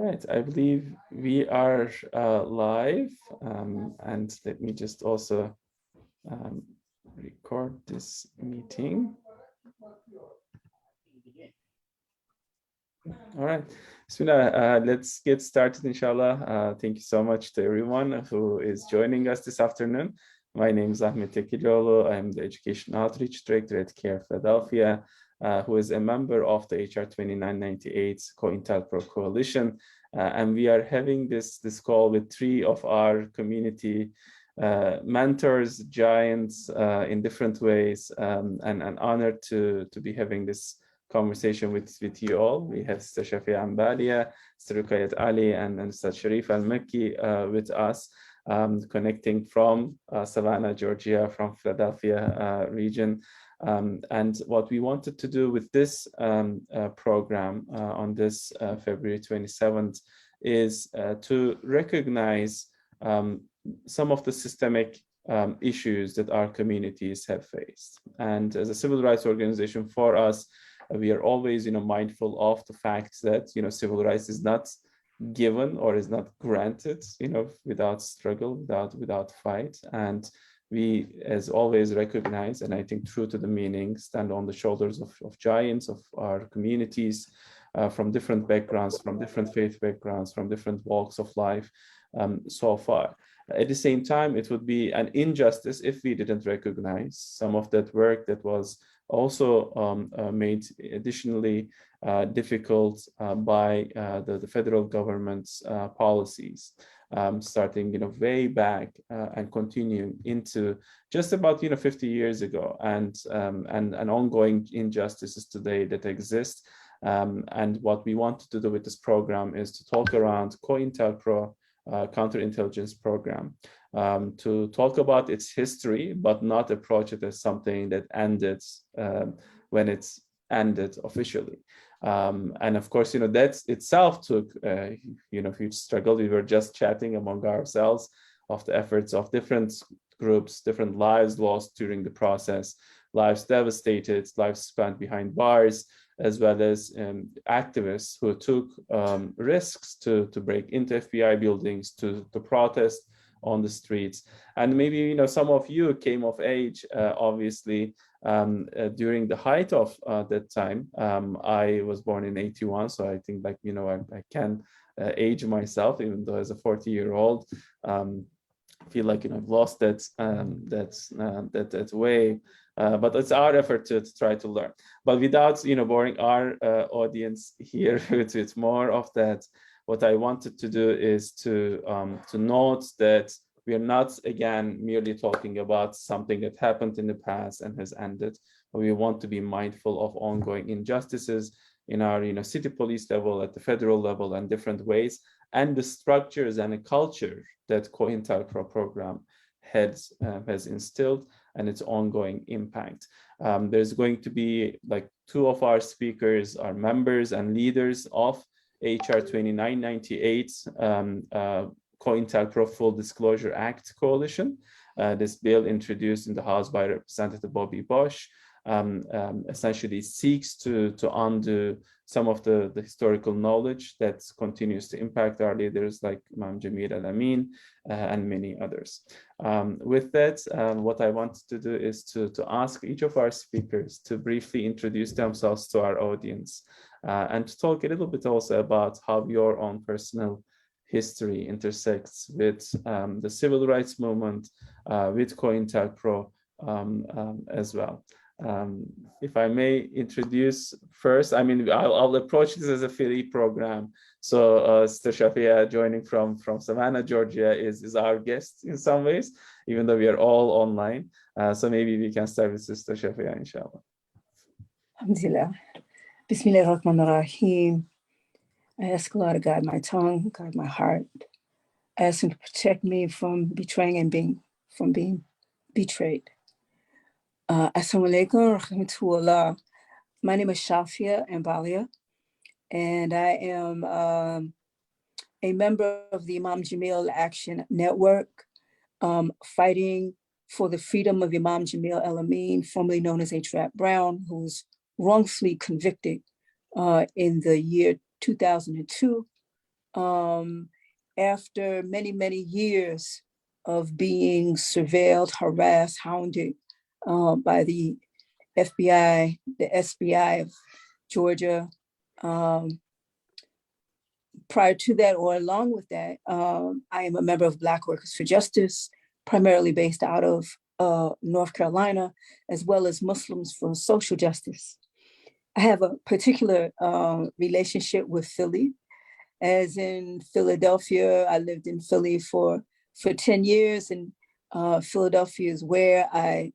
Right, I believe we are live, and let me just also record this meeting. All right, Bismillah, let's get started, inshallah. Thank you so much to everyone who is joining us this afternoon. My name is Ahmed Tekilolo. I'm the Education Outreach Director at CARE Philadelphia, who is a member of the HR 2998 COINTELPRO Coalition. And we are having this call with three of our community mentors, giants in different ways, and honored to be having this conversation with you all. We have Sister Shafia Ambalia, Sister Rukayat Ali, and Sister Sharif Al-Makki with us, connecting from Savannah, Georgia, from Philadelphia region. And what we wanted to do with this program on this February 27th is to recognize some of the systemic issues that our communities have faced. And as a civil rights organization, for us, we are always, mindful of the fact that, civil rights is not given or is not granted, without struggle, without fight. And we, as always, recognize, and I think true to the meaning, stand on the shoulders of giants of our communities from different backgrounds, from different faith backgrounds, from different walks of life so far. At the same time, it would be an injustice if we didn't recognize some of that work that was also made additionally difficult by the federal government's policies, starting way back and continuing into just about 50 years ago, and ongoing injustices today that exist. And what we wanted to do with this program is to talk around COINTELPRO counterintelligence program, to talk about its history, but not approach it as something that ended when it's ended officially. And of course, that itself took, huge struggle. We were just chatting among ourselves of the efforts of different groups, different lives lost during the process, lives devastated, lives spent behind bars, as well as activists who took risks to break into FBI buildings, to protest on the streets. And maybe some of you came of age, obviously, during the height of that time. I was born in 81, so I think I can age myself, even though as a 40-year-old, feel like I've lost that way. But it's our effort to try to learn. But without boring our audience here with more of that, what I wanted to do is to note that we are not, again, merely talking about something that happened in the past and has ended, but we want to be mindful of ongoing injustices in our city police level, at the federal level, and different ways, and the structures and the culture that COINTELPRO program has instilled, and its ongoing impact. There's going to be two of our speakers are members and leaders of HR 2998, COINTELPRO Full Disclosure Act Coalition. This bill, introduced in the House by Representative Bobby Bosch, essentially seeks to undo some of the historical knowledge that continues to impact our leaders like Imam Jamil Al-Amin and many others. With that, what I wanted to do is to ask each of our speakers to briefly introduce themselves to our audience, and to talk a little bit also about how your own personal history intersects with the civil rights movement, with COINTELPRO as well. If I may introduce first, I'll approach this as a Philly program. So Sister Shafia, joining from Savannah, Georgia, is our guest in some ways, even though we are all online. So maybe we can start with Sister Shafia, inshallah. Alhamdulillah. Bismillah ar-Rahman ar-Rahim. I ask Allah to guide my tongue, guide my heart. I ask Him to protect me from betraying and from being betrayed. Assalamu alaikum rahmatullah. My name is Shafia Ambalia, and I am a member of the Imam Jamil Action Network, fighting for the freedom of Imam Jamil Al-Amin, formerly known as H. Rap Brown, who was wrongfully convicted in the year 2002 after many, many years of being surveilled, harassed, hounded by the FBI, the SBI of Georgia. Prior to that, or along with that, I am a member of Black Workers for Justice, primarily based out of North Carolina, as well as Muslims for Social Justice. I have a particular relationship with Philly, as in Philadelphia. I lived in Philly for 10 years, and Philadelphia is where I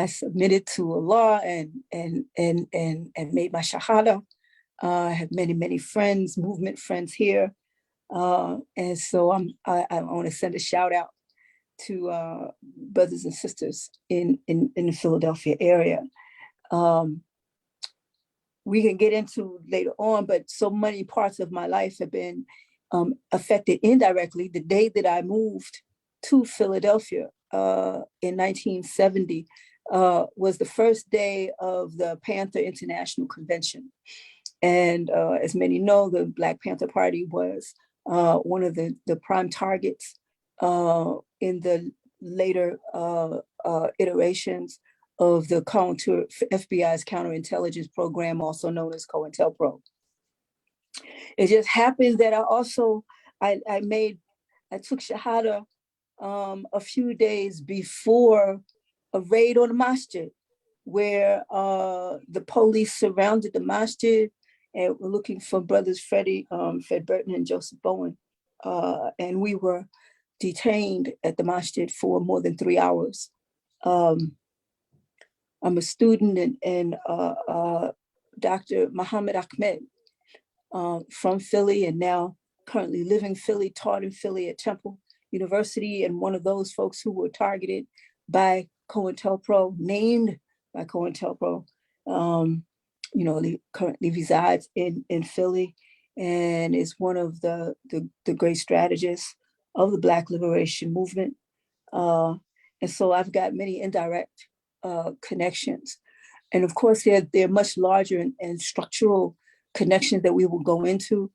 submitted to Allah and made my shahada. I have many, many friends, movement friends here. And so I want to send a shout out to brothers and sisters in the Philadelphia area. We can get into later on, but so many parts of my life have been affected indirectly. The day that I moved to Philadelphia in 1970 was the first day of the Panther International Convention. And as many know, the Black Panther Party was one of the prime targets in the later iterations of the FBI's counterintelligence program, also known as COINTELPRO. It just happened that I took Shahada a few days before a raid on the masjid, where the police surrounded the masjid and were looking for brothers Fred Burton and Joseph Bowen. And we were detained at the masjid for more than 3 hours. I'm a student and Dr. Muhammad Ahmed from Philly, and now currently living in Philly, taught in Philly at Temple University, and one of those folks who were targeted by COINTELPRO, named by COINTELPRO. He currently resides in Philly and is one of the great strategists of the Black Liberation Movement. And so I've got many indirect connections. And of course, they're much larger and structural connections that we will go into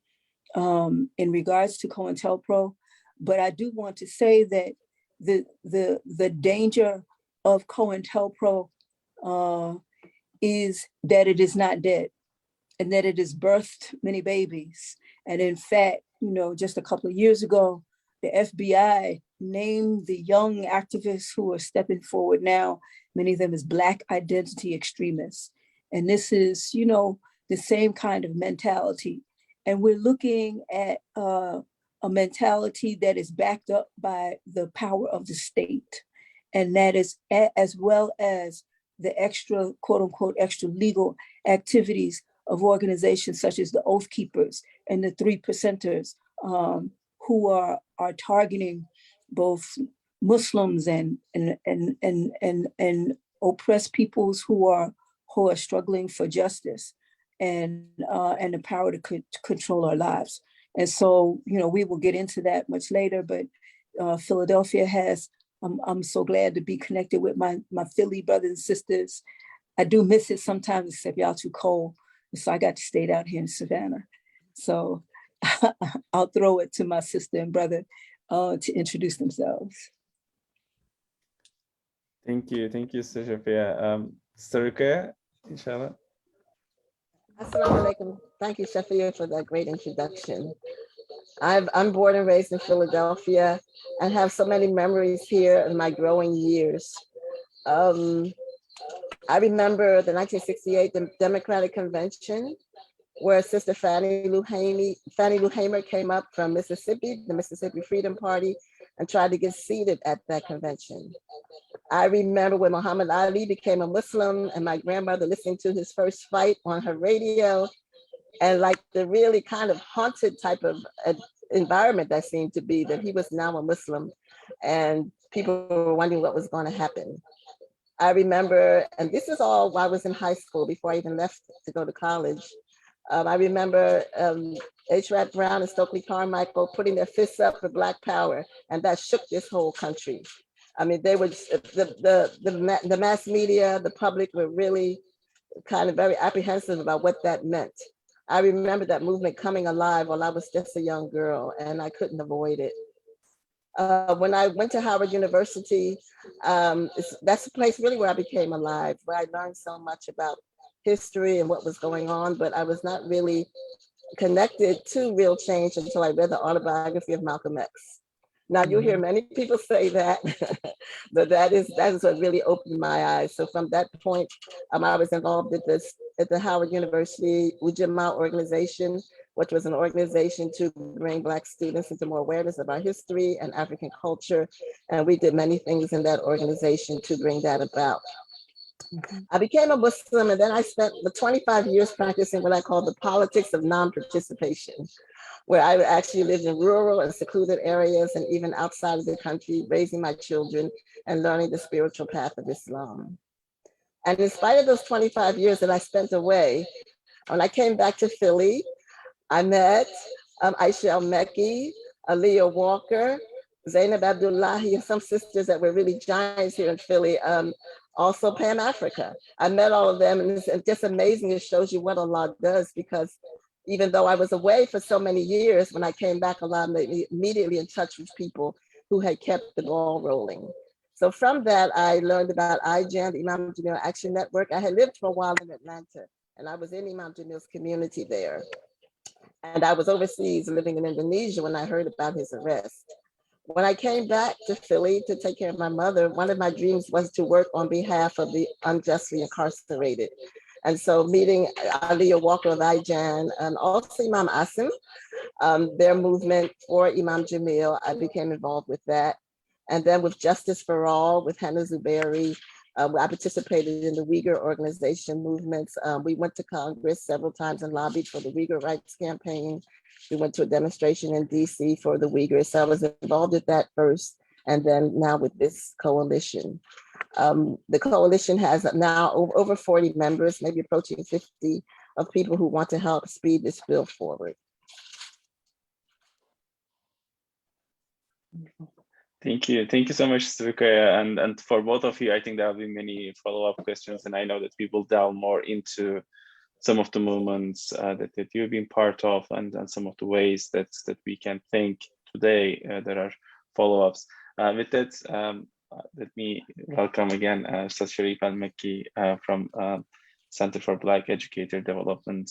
in regards to COINTELPRO. But I do want to say that the danger of COINTELPRO is that it is not dead, and that it has birthed many babies. And in fact, just a couple of years ago, the FBI named the young activists who are stepping forward now, many of them as Black identity extremists. And this is, the same kind of mentality. And we're looking at a mentality that is backed up by the power of the state. And that is as well as the extra, quote unquote, extra legal activities of organizations such as the Oath Keepers and the 3%ers, who are targeting both Muslims and oppressed peoples who are struggling for justice and the power to control our lives. And so, we will get into that much later, but Philadelphia has, I'm so glad to be connected with my Philly brothers and sisters. I do miss it sometimes, except y'all too cold. So I got to stay down here in Savannah. So I'll throw it to my sister and brother to introduce themselves. Thank you, Sister Shafia. Sarika, inshallah. Assalamu alaikum. Thank you, Shafia, for that great introduction. I'm born and raised in Philadelphia and have so many memories here in my growing years. I remember the 1968 Democratic Convention, where Sister Fannie Lou Hamer came up from Mississippi, the Mississippi Freedom Party, and tried to get seated at that convention. I remember when Muhammad Ali became a Muslim and my grandmother listening to his first fight on her radio, and like the really kind of haunted type of environment that seemed to be that he was now a Muslim and people were wondering what was going to happen. I remember, and this is all while I was in high school before I even left to go to college. I remember H. Rat Brown and Stokely Carmichael putting their fists up for Black Power, and that shook this whole country. I mean, they were the mass media, the public were really kind of very apprehensive about what that meant. I remember that movement coming alive while I was just a young girl, and I couldn't avoid it. When I went to Howard University, that's the place really where I became alive, where I learned so much about history and what was going on, but I was not really connected to real change until I read the autobiography of Malcolm X. Now you'll hear many people say that, but that is what really opened my eyes. So from that point, I was involved at the Howard University Ujamaa organization, which was an organization to bring Black students into more awareness of our history and African culture. And we did many things in that organization to bring that about. I became a Muslim, and then I spent the 25 years practicing what I call the politics of non-participation, where I actually lived in rural and secluded areas and even outside of the country, raising my children and learning the spiritual path of Islam. And in spite of those 25 years that I spent away, when I came back to Philly, I met Aisha Al-Mekki, Aaliyah Walker, Zainab Abdullahi, and some sisters that were really giants here in Philly, also Pan-Africa. I met all of them, and it's just amazing. It shows you what Allah does, because even though I was away for so many years, when I came back, Allah made me immediately in touch with people who had kept the ball rolling. So from that, I learned about IJAN, the Imam Jamil Action Network. I had lived for a while in Atlanta, and I was in Imam Jamil's community there. And I was overseas living in Indonesia when I heard about his arrest. When I came back to Philly to take care of my mother, one of my dreams was to work on behalf of the unjustly incarcerated. And so meeting Aaliyah Walker of IJAN and also Imam Asim, their movement for Imam Jamil, I became involved with that. And then with Justice for All, with Hannah Zubairi, I participated in the Uyghur organization movements. We went to Congress several times and lobbied for the Uyghur Rights Campaign. We went to a demonstration in DC for the Uyghurs. So I was involved with that first, and then now with this coalition. The coalition has now over 40 members, maybe approaching 50, of people who want to help speed this bill forward. Thank you so much, Ruqayyah. And for both of you, I think there will be many follow-up questions, and I know that we will delve more into some of the movements that you've been part of, and some of the ways that we can think today. There are follow-ups. With that, let me welcome again Ustaz Sharif Al-Mekki from Center for Black Educator Development.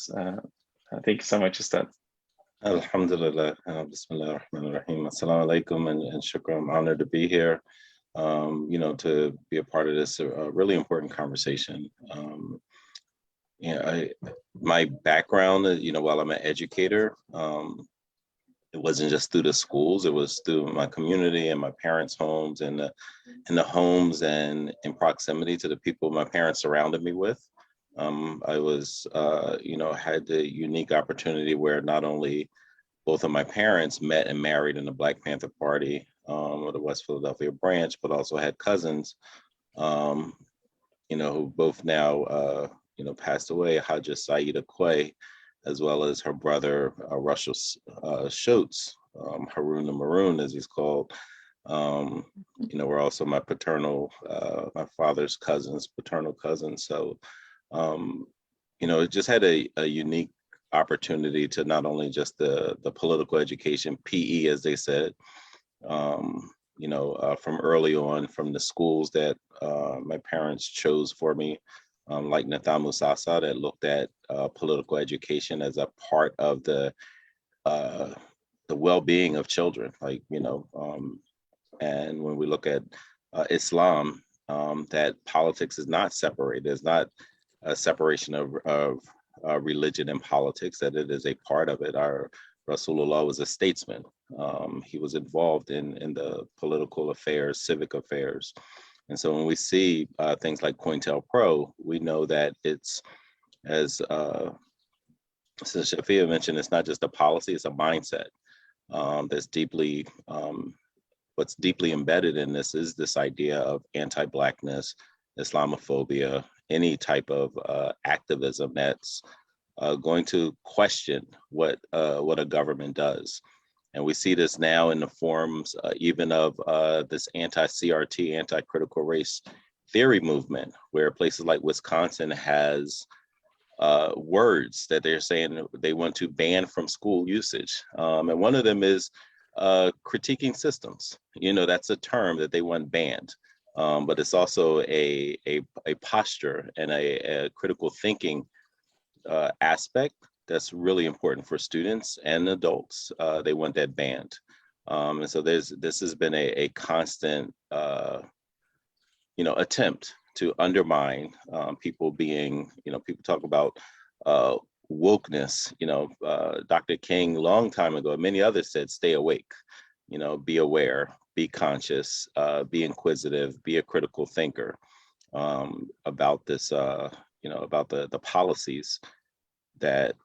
Thank you so much, Ustaz. Alhamdulillah, Bismillah ar-Rahman ar-Rahim. Assalamu alaikum, and shukran. I'm honored to be here, to be a part of this really important conversation. My background, while I'm an educator, it wasn't just through the schools, it was through my community and my parents' homes, and the homes and in proximity to the people my parents surrounded me with. I was, had the unique opportunity where not only both of my parents met and married in the Black Panther Party, or the West Philadelphia branch, but also had cousins, who both now, passed away, Haja Saida Quay, as well as her brother, Russell Schultz, Harun the Maroon, as he's called. Were also my paternal, my father's cousins, paternal cousins. So, it just had a unique opportunity to not only just the political education, PE, as they said, from early on, from the schools that my parents chose for me, like Nathamu Sasa, that looked at political education as a part of the well-being of children, and when we look at Islam, that politics is not separated. There's not a separation of religion and politics, that it is a part of it. Our Rasulullah was a statesman. He was involved in the political affairs, civic affairs. And so when we see things like COINTELPRO, we know that it's, as Shafia mentioned, it's not just a policy, it's a mindset that's deeply, what's deeply embedded in this is this idea of anti-Blackness, Islamophobia, any type of activism that's going to question what a government does. And we see this now in the forms even of this anti-CRT, anti-critical race theory movement, where places like Wisconsin has words that they're saying they want to ban from school usage. And one of them is critiquing systems. That's a term that they want banned. But it's also a posture and a critical thinking aspect that's really important for students and adults. They want that banned. And so this has been a constant, attempt to undermine people being, people talk about wokeness. Dr. King, long time ago, many others said, stay awake, be aware, be conscious, be inquisitive, be a critical thinker about this, about the policies that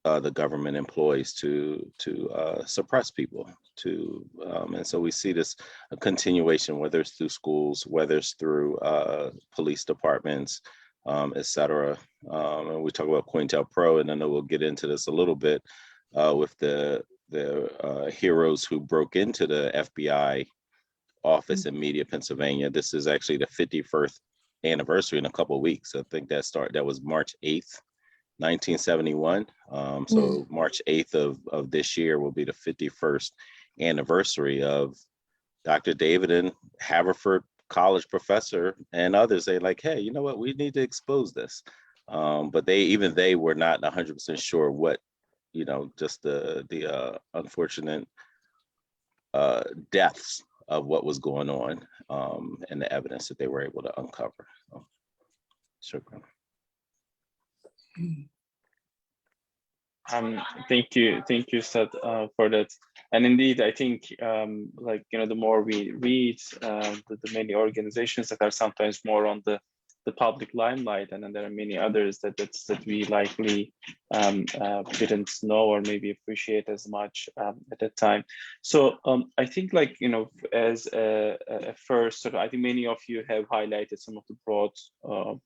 the government employs to suppress people. And so we see this a continuation, whether it's through schools, whether it's through police departments, et cetera. And we talk about COINTELPRO, and I know we'll get into this a little bit with the heroes who broke into the FBI office in Media, Pennsylvania. This is actually the 51st anniversary in a couple of weeks. I think that was March 8th. 1971. So March 8th of this year will be the 51st anniversary of Dr. David and Haverford College professor and others. They like, hey, you know what? We need to expose this. But they were not 100% sure what, just the unfortunate deaths of what was going on and the evidence that they were able to uncover. Sure. Thank you, Seth, for that. And indeed, I think, the more we read the many organizations that are sometimes more on the public limelight, and then there are many others that we likely didn't know or maybe appreciate as much at that time. So I think, as a first sort of, I think many of you have highlighted some of the broad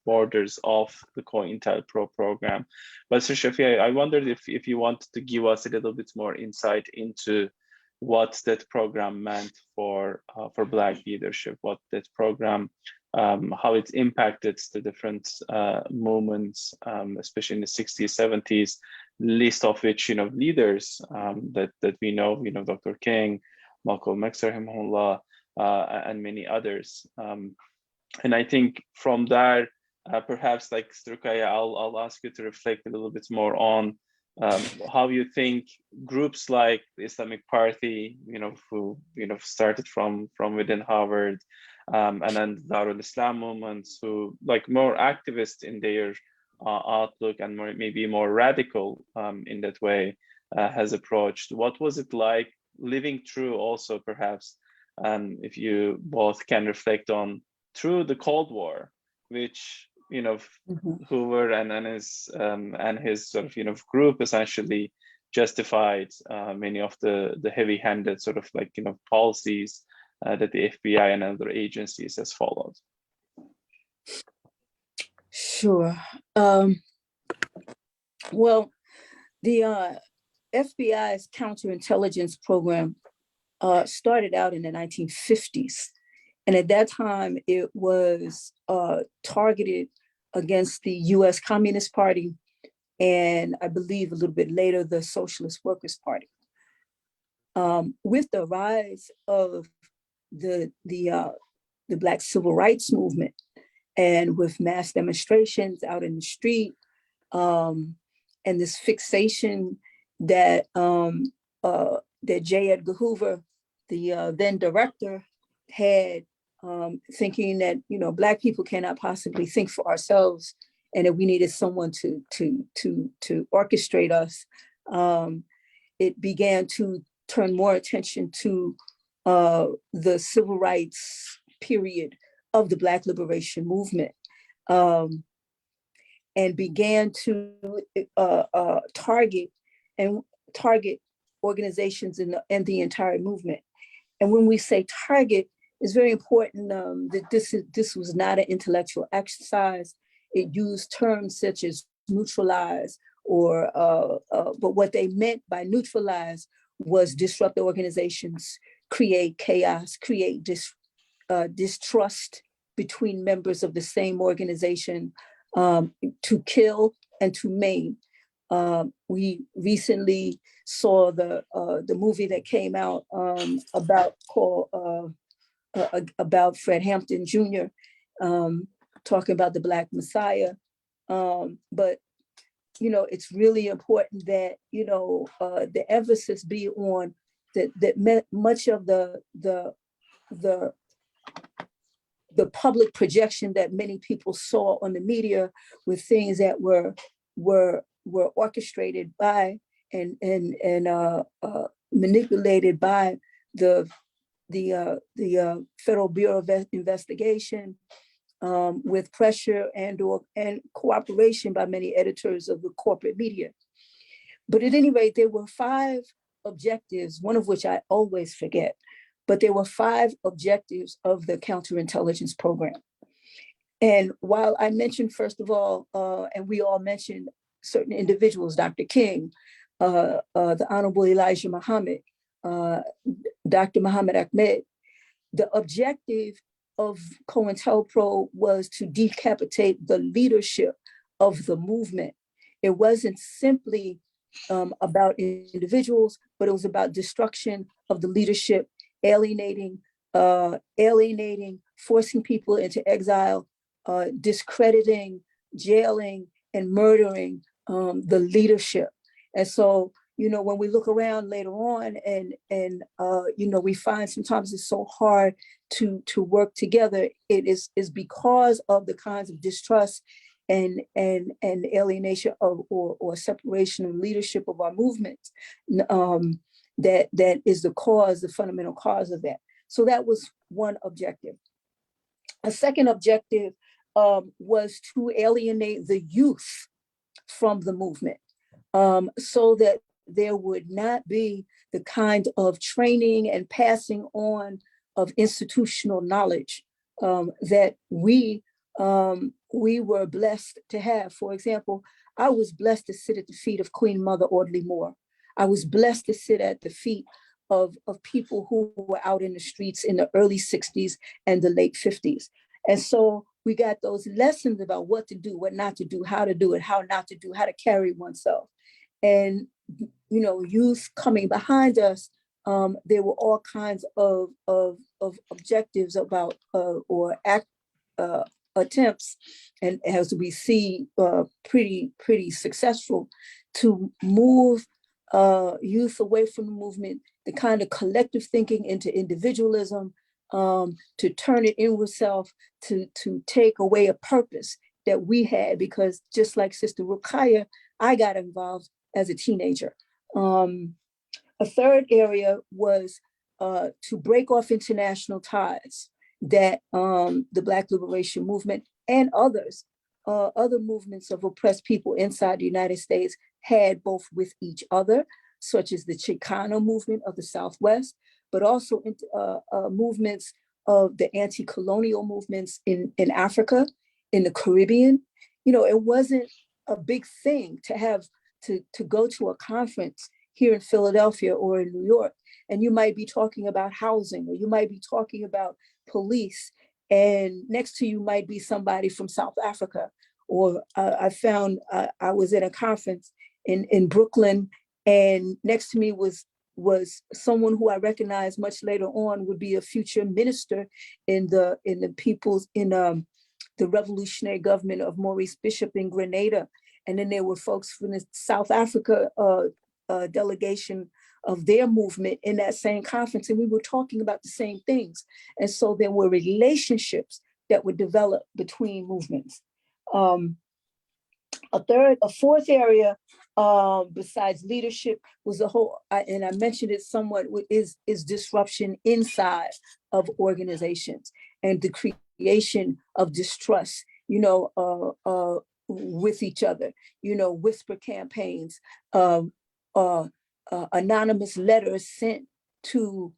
borders of the COINTELPRO program. But Sir Shafi, I wondered if you wanted to give us a little bit more insight into what that program meant for Black leadership, what that program, how it impacted the different movements, especially in the 60s, 70s, list of which, leaders that we know, Dr. King, Malcolm X, rahimahullah, and many others. And I think from there, perhaps like Rukaya, I'll ask you to reflect a little bit more on how you think groups like the Islamic Party, who started from within Harvard, and then Darul Islam movements, who more activist in their outlook and maybe more radical in that way, has approached. What was it like living through also, perhaps, if you both can reflect on, through the Cold War, which Hoover and his sort of group essentially justified many of the heavy-handed sort of policies that the FBI and other agencies has followed. Sure. Well, the FBI's counterintelligence program started out in the 1950s. And at that time, it was targeted against the US Communist Party, and I believe a little bit later, the Socialist Workers' Party. With the rise of the Black Civil Rights Movement, and with mass demonstrations out in the street, and this fixation that J. Edgar Hoover, the then director, had, thinking that Black people cannot possibly think for ourselves, and that we needed someone to orchestrate us. It began to turn more attention to the civil rights period of the Black liberation movement, and began to target organizations and the entire movement. And when we say target, it's very important that this was not an intellectual exercise. It used terms such as neutralize, but what they meant by neutralize was disrupt the organizations, create chaos, create distrust between members of the same organization, to kill and to maim. We recently saw the movie that came out about Fred Hampton Jr. Talking about the Black Messiah. But it's really important that the emphasis be on that much of the public projection that many people saw on the media with things that were orchestrated by and manipulated by the Federal Bureau of Investigation, with pressure and cooperation by many editors of the corporate media. But at any rate, there were 5 objectives, one of which I always forget, but there were 5 objectives of the counterintelligence program. And while I mentioned, first of all, and we all mentioned certain individuals, Dr. King, the Honorable Elijah Muhammad, Dr. Muhammad Ahmed, the objective of COINTELPRO was to decapitate the leadership of the movement. It wasn't simply about individuals, but it was about destruction of the leadership, alienating, forcing people into exile, discrediting, jailing, and murdering the leadership. And so, when we look around later on and we find sometimes it's so hard to work together, it is because of the kinds of distrust and alienation of or separation of leadership of our movements that is the fundamental cause of that. So that was one objective. A second objective was to alienate the youth from the movement, so that there would not be the kind of training and passing on of institutional knowledge that we were blessed to have. For example, I was blessed to sit at the feet of Queen Mother Audley Moore. I was blessed to sit at the feet of people who were out in the streets in the early 60s and the late 50s. And so we got those lessons about what to do, what not to do, how to do it, how not to do, how to carry oneself. And, youth coming behind us, there were all kinds of objectives about attempts, and as we see, pretty successful, to move youth away from the movement, the kind of collective thinking into individualism, to turn it inward self, to take away a purpose that we had, because just like Sister Rukaya, I got involved as a teenager. A third area was to break off international ties that the Black Liberation Movement and other movements of oppressed people inside the United States had, both with each other, such as the Chicano movement of the Southwest, but also movements of the anti-colonial movements in Africa, in the Caribbean. It wasn't a big thing to have to go to a conference here in Philadelphia or in New York, and you might be talking about housing, or you might be talking about police, and next to you might be somebody from South Africa. Or I found I was at a conference in Brooklyn, and next to me was someone who I recognized much later on would be a future minister in the revolutionary government of Maurice Bishop in Grenada. And then there were folks from the South Africa delegation of their movement in that same conference, and we were talking about the same things. And so there were relationships that would develop between movements. A fourth area, besides leadership, was the whole, and I mentioned it somewhat, is disruption inside of organizations and the creation of distrust, with each other, whisper campaigns, anonymous letters sent to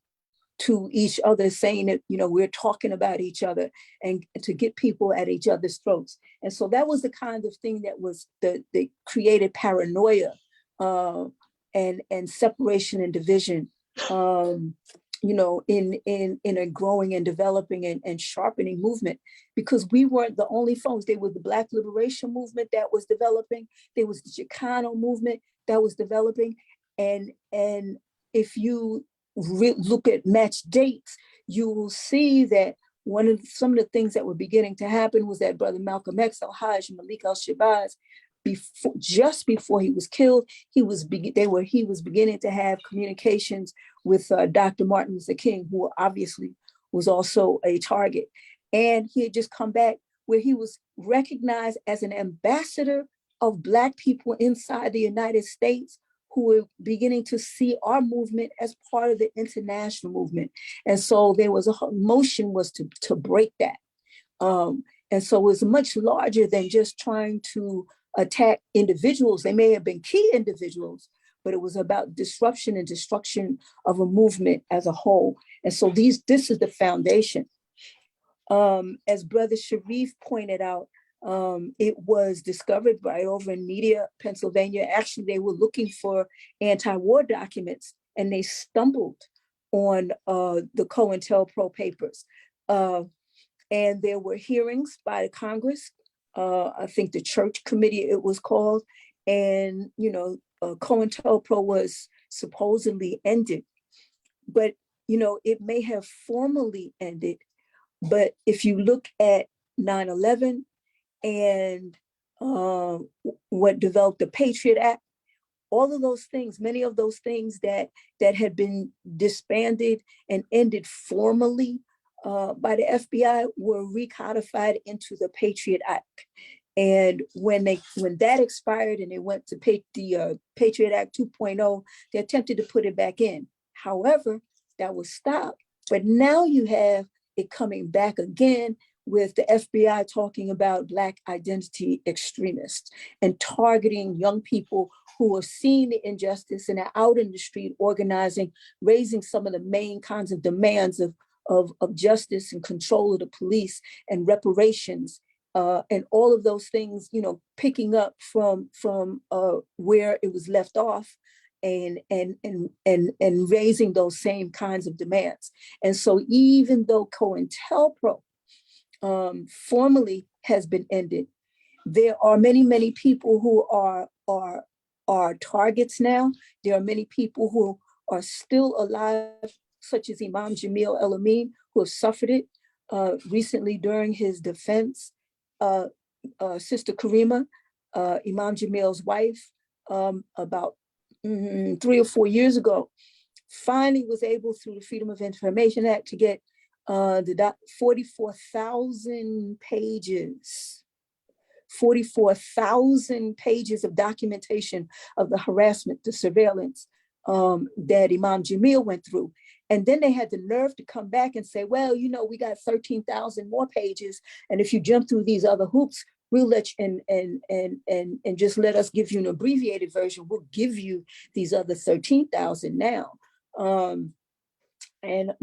each other saying that, we're talking about each other, and to get people at each other's throats. And so that was the kind of thing that was that created paranoia and separation and division in a growing and developing and sharpening movement, because we weren't the only folks. There was the Black Liberation Movement that was developing. There was the Chicano movement that was developing. And if you look at match dates, you will see that some of the things that were beginning to happen was that Brother Malcolm X, Al-Hajj, Malik al-Shabazz, just before he was killed, he was beginning to have communications with Dr. Martin Luther King, who obviously was also a target. And he had just come back where he was recognized as an ambassador of Black people inside the United States, who were beginning to see our movement as part of the international movement. And so there was a motion was to break that. And so it was much larger than just trying to attack individuals. They may have been key individuals, but it was about disruption and destruction of a movement as a whole. And so this is the foundation. As Brother Sharif pointed out, it was discovered right over in Media, Pennsylvania. Actually, they were looking for anti-war documents and they stumbled on the COINTELPRO papers. And there were hearings by the Congress, I think the Church Committee it was called, and COINTELPRO was supposedly ended, but it may have formally ended. But if you look at 9/11 and what developed the Patriot Act, all of those things, many of those things that had been disbanded and ended formally by the FBI were recodified into the Patriot Act. And when that expired and they went to the Patriot Act 2.0, they attempted to put it back in. However, that was stopped. But now you have it coming back again with the FBI talking about Black identity extremists and targeting young people who are seeing the injustice and are out in the street organizing, raising some of the main kinds of demands of justice and control of the police and reparations and all of those things, picking up from where it was left off and raising those same kinds of demands. And so even though COINTELPRO formally has been ended, there are many people who are targets now. There are many people who are still alive, such as Imam Jamil El-Amin, who have suffered it recently during his defense. Sister Karima, Imam Jamil's wife, about 3 or 4 years ago, finally was able, through the Freedom of Information Act, to get the 44,000 pages. 44,000 pages of documentation of the harassment, the surveillance that Imam Jamil went through. And then they had the nerve to come back and say, well, we got 13,000 more pages. And if you jump through these other hoops, we'll let you and just let us give you an abbreviated version. We'll give you these other 13,000 now. And,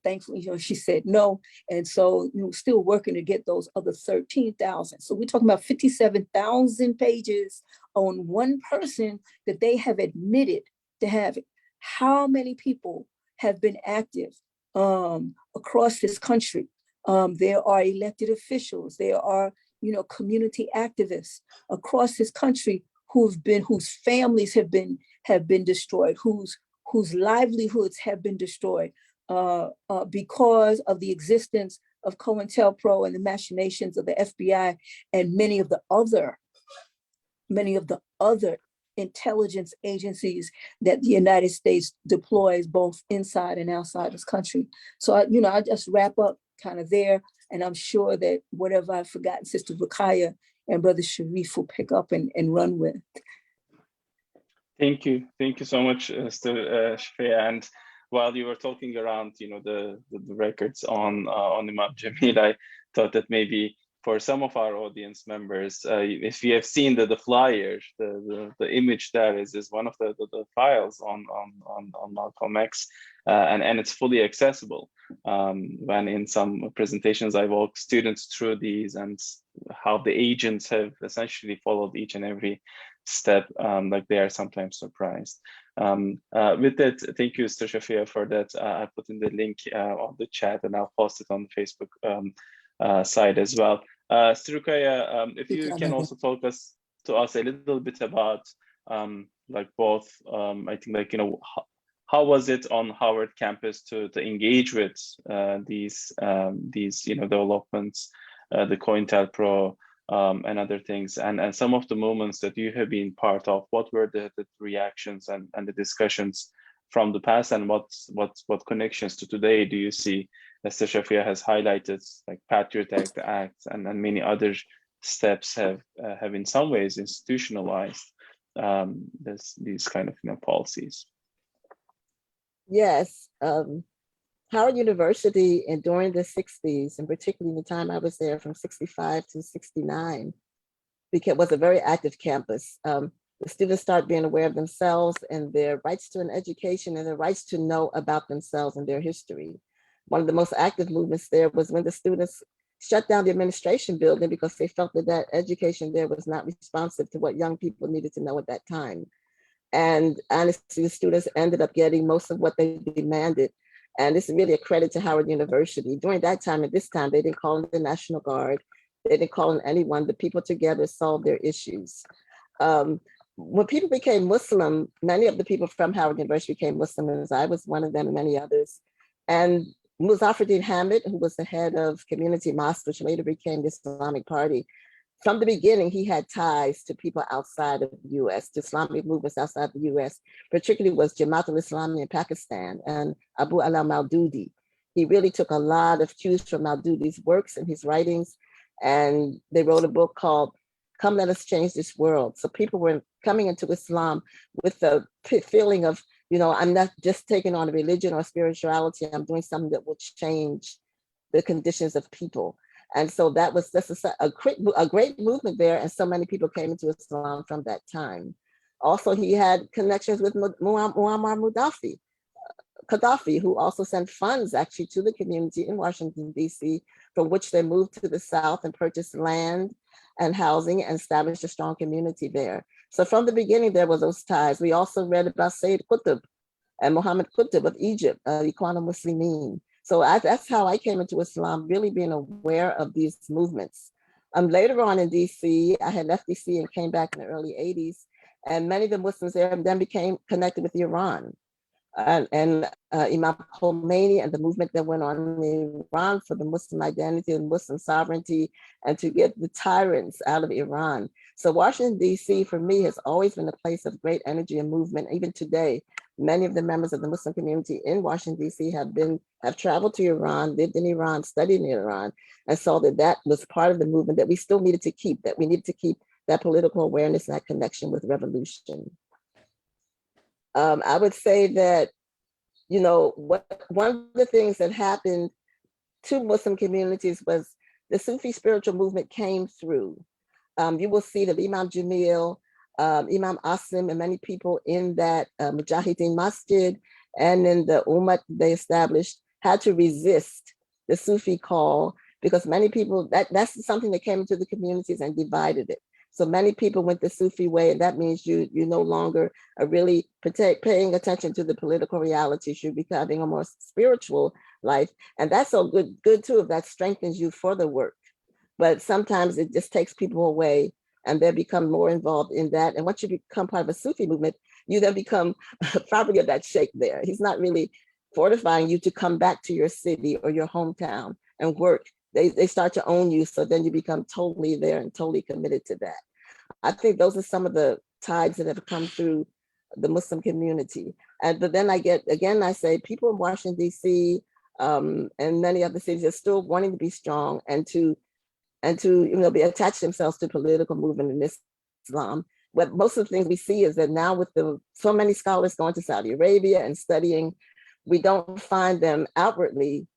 thankfully, she said no. And so, still working to get those other 13,000. So we're talking about 57,000 pages on one person that they have admitted to having. How many people have been active across this country? There are elected officials. There are, community activists across this country whose families have been destroyed, whose livelihoods have been destroyed because of the existence of COINTELPRO and the machinations of the FBI and many of the other intelligence agencies that the United States deploys both inside and outside this country. So I just wrap up kind of there, and I'm sure that whatever I've forgotten, Sister Vakaya and Brother Sharif will pick up and run with. Thank you so much, Sister Shafia. And while you were talking around, the records on Imam Jamil, I thought that maybe for some of our audience members, if you have seen the flyer, the image there is one of the files on Malcolm X, and it's fully accessible. When in some presentations I walk students through these and how the agents have essentially followed each and every step, like they are sometimes surprised. With that, thank you, Mr. Shafia, for that. I put in the link on the chat, and I'll post it on the Facebook side as well. Sirukaya, if you can also talk to us a little bit about like both, I think, like, you know, how was it on Howard campus to engage with these you know, developments, the COINTELPRO and other things, and some of the movements that you have been part of? What were the reactions and the discussions from the past, and what connections to today do you see? As Shafia has highlighted, like Patriot Act and many other steps have in some ways institutionalized these kind of, you know, policies. Yes, Howard University, and during the 60s, and particularly the time I was there from 65 to 69, was a very active campus. The students start being aware of themselves and their rights to an education and their rights to know about themselves and their history. One of the most active movements there was when the students shut down the administration building because they felt that education there was not responsive to what young people needed to know at that time. And honestly, the students ended up getting most of what they demanded. And this is really a credit to Howard University. During that time, at this time, they didn't call in the National Guard. They didn't call in anyone. The people together solved their issues. When people became Muslim, many of the people from Howard University became Muslims. I was one of them and many others. And Muzaffar Hamid, who was the head of Community Mosque, which later became the Islamic Party, from the beginning, he had ties to people outside of the US, to Islamic movements outside the US, particularly was Jamaat al-Islami in Pakistan and Abu Ala Maududi. He really took a lot of cues from Maududi's works and his writings, and they wrote a book called Come Let Us Change This World. So people were coming into Islam with the feeling of, you know, I'm not just taking on a religion or spirituality, I'm doing something that will change the conditions of people. And so that was just a great movement there. And so many people came into Islam from that time. Also, he had connections with Muammar Gaddafi, who also sent funds actually to the community in Washington, D.C., from which they moved to the South and purchased land and housing and established a strong community there. So from the beginning, there were those ties. We also read about Sayyid Qutb and Muhammad Qutb of Egypt, Ikhwan al-Muslimin. So that's how I came into Islam, really being aware of these movements. Later on in DC, I had left DC and came back in the early 80s, and many of the Muslims there then became connected with Iran. And Imam Khomeini and the movement that went on in Iran for the Muslim identity and Muslim sovereignty, and to get the tyrants out of Iran. So Washington, D.C. for me has always been a place of great energy and movement. Even today, many of the members of the Muslim community in Washington, D.C. have traveled to Iran, lived in Iran, studied in Iran, and saw that was part of the movement that we still needed to keep, that we needed to keep that political awareness and that connection with revolution. I would say that, you know, one of the things that happened to Muslim communities was the Sufi spiritual movement came through. You will see that Imam Jamil, Imam Asim, and many people in that Mujahideen Masjid and in the Ummah they established had to resist the Sufi call, because many people, that's something that came into the communities and divided it. So many people went the Sufi way, and that means you no longer are really paying attention to the political realities. You're becoming a more spiritual life. And that's so good too, if that strengthens you for the work. But sometimes it just takes people away and they become more involved in that. And once you become part of a Sufi movement, you then become property of that sheikh there. He's not really fortifying you to come back to your city or your hometown and work. They start to own you. So then you become totally there and totally committed to that. I think those are some of the tides that have come through the Muslim community. But then I say people in Washington, D.C. And many other cities are still wanting to be strong and to be attached themselves to political movement in Islam. But most of the things we see is that now with so many scholars going to Saudi Arabia and studying, we don't find them outwardly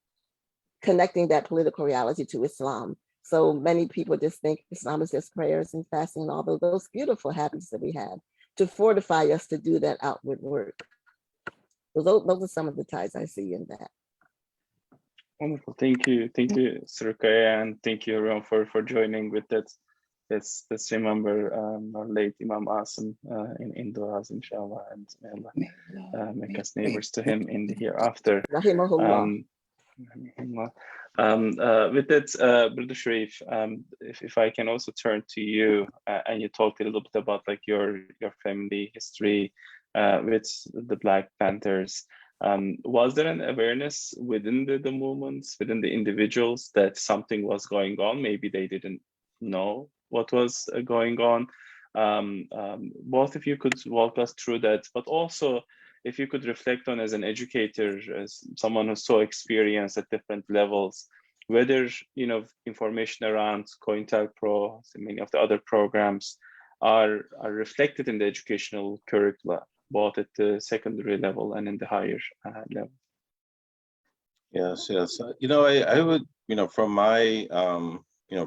connecting that political reality to Islam. So many people just think Islam is just prayers and fasting and all those beautiful habits that we have to fortify us to do that outward work. So those are some of the ties I see in that. Wonderful. Thank you, Sirukaya, and thank you everyone for joining with that let's remember our late Imam Asim in du'as, inshallah, and may Allah make us neighbors to him in the hereafter. Rahimahullah. With that, Brother Sharif, if I can also turn to you, and you talked a little bit about like your family history with the Black Panthers. Was there an awareness within the movements, within the individuals, that something was going on? Maybe they didn't know what was going on. Both of you could walk us through that, but also if you could reflect on, as an educator, as someone who's so experienced at different levels, whether information around COINTELPRO, so many of the other programs are reflected in the educational curricula, both at the secondary level and in the higher level. Yes. I would, from my,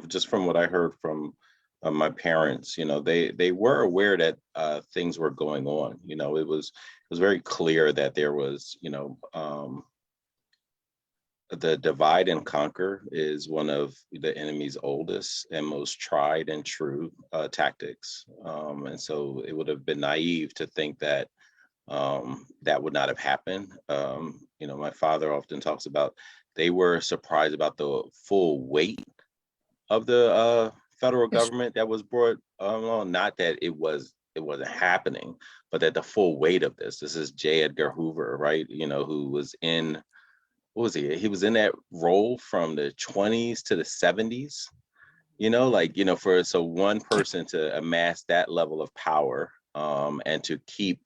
just from what I heard from my parents, they were aware that things were going on. It was very clear that there was, the divide and conquer is one of the enemy's oldest and most tried and true tactics. And so it would have been naive to think that that would not have happened. My father often talks about they were surprised about the full weight of the federal government that was brought on. Not that it wasn't happening, but that the full weight of this is J. Edgar Hoover, right? Who was in, what was he? He was in that role from the 20s to the 70s. So one person to amass that level of power and to keep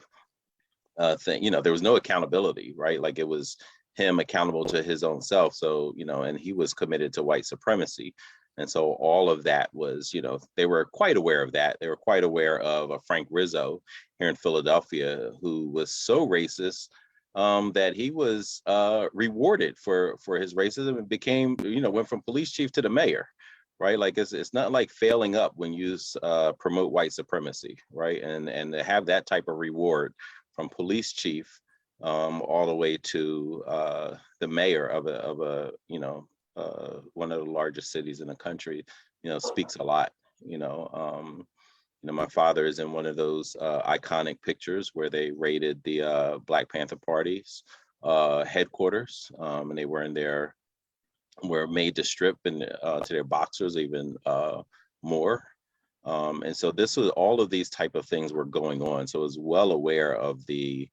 there was no accountability, right? Like it was him accountable to his own self. So, and he was committed to white supremacy. And so all of that was, they were quite aware of that. They were quite aware of Frank Rizzo here in Philadelphia, who was so racist that he was rewarded for his racism and became, went from police chief to the mayor, right? Like it's not like failing up when you promote white supremacy, right? And to have that type of reward from police chief all the way to the mayor of a one of the largest cities in the country, speaks a lot. My father is in one of those iconic pictures where they raided the Black Panther Party's headquarters, and they were made to strip and to their boxers even more. And so all of these type of things were going on. So I was well aware of the,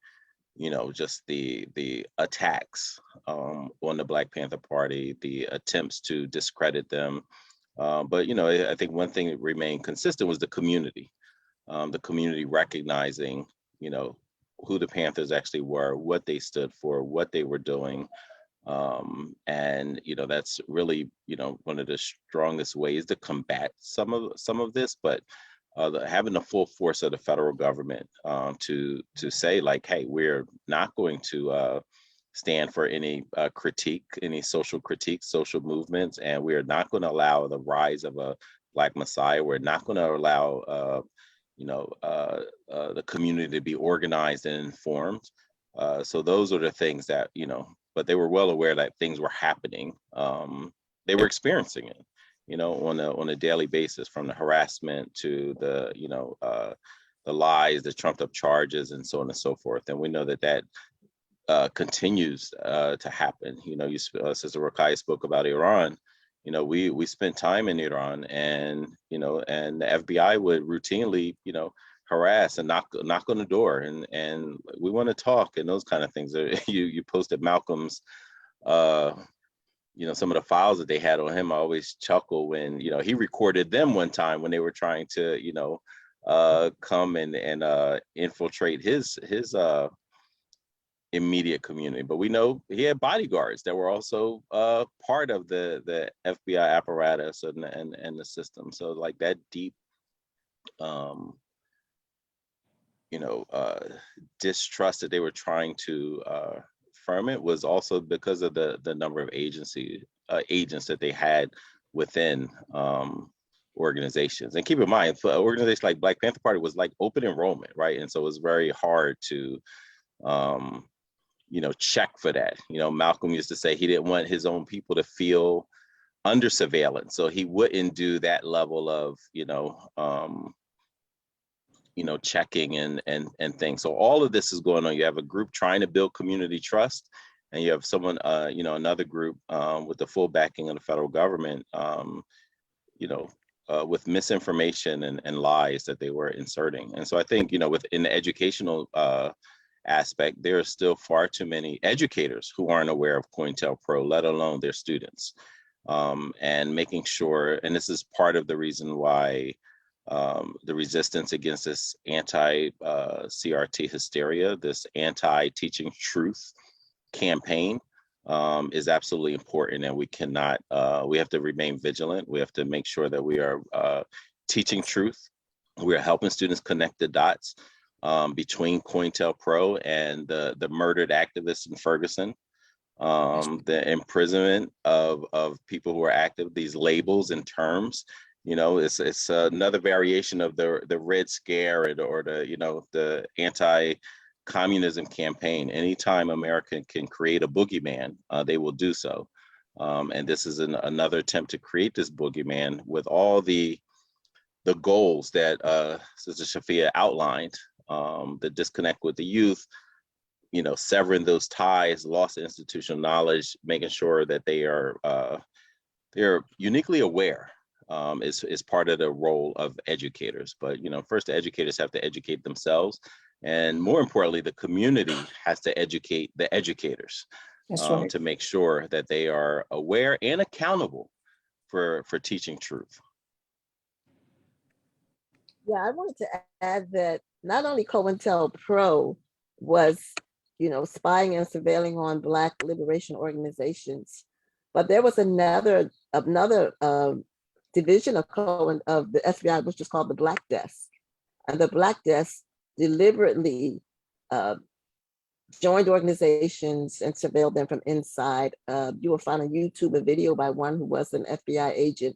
just the attacks on the Black Panther Party, the attempts to discredit them. But, I think one thing that remained consistent was the community recognizing, who the Panthers actually were, what they stood for, what they were doing. And that's really one of the strongest ways to combat some of this, but having the full force of the federal government to say like, hey, we're not going to stand for any critique, any social movements, and we're not going to allow the rise of a Black Messiah. We're not going to allow the community to be organized and informed. So those are the things that but they were well aware that things were happening. They were experiencing it, on a daily basis, from the harassment to the, the lies, the trumped up charges, and so on and so forth. And we know that continues to happen. Sister Rakaya spoke about Iran. We spent time in Iran, and and the FBI would routinely, harass and knock on the door, and we want to talk, and those kind of things. You posted Malcolm's some of the files that they had on him. I always chuckle when he recorded them one time when they were trying to come and infiltrate his immediate community. But we know he had bodyguards that were also part of the FBI apparatus and the system. So like that deep distrust that they were trying to firm it was also because of the number of agents that they had within organizations. And keep in mind, for an organization like Black Panther Party was like open enrollment, right? And so it was very hard to check for that. Malcolm used to say he didn't want his own people to feel under surveillance. So he wouldn't do that level of, checking and things. So all of this is going on. You have a group trying to build community trust, and you have someone, another group with the full backing of the federal government, with misinformation and lies that they were inserting. And so I think, within the educational aspect, there are still far too many educators who aren't aware of COINTELPRO, let alone their students. And making sure, and this is part of the reason why the resistance against this anti-CRT hysteria, this anti-teaching truth campaign is absolutely important. And we cannot, we have to remain vigilant. We have to make sure that we are teaching truth. We are helping students connect the dots between COINTELPRO and the murdered activists in Ferguson. The imprisonment of people who are active, these labels and terms, it's another variation of the Red Scare or the anti-communism campaign. Anytime America can create a boogeyman, they will do so. And this is another attempt to create this boogeyman with all the goals that Sister Shafia outlined, the disconnect with the youth, severing those ties, loss of institutional knowledge, making sure that they're uniquely aware is part of the role of educators. But, first the educators have to educate themselves. And more importantly, the community has to educate the educators. That's right. To make sure that they are aware and accountable for teaching truth. Yeah, I wanted to add that not only COINTELPRO was, spying and surveilling on Black liberation organizations, but there was another division of the FBI, which was called the Black Desk. And the Black Desk deliberately joined organizations and surveilled them from inside. You will find on YouTube a video by one who was an FBI agent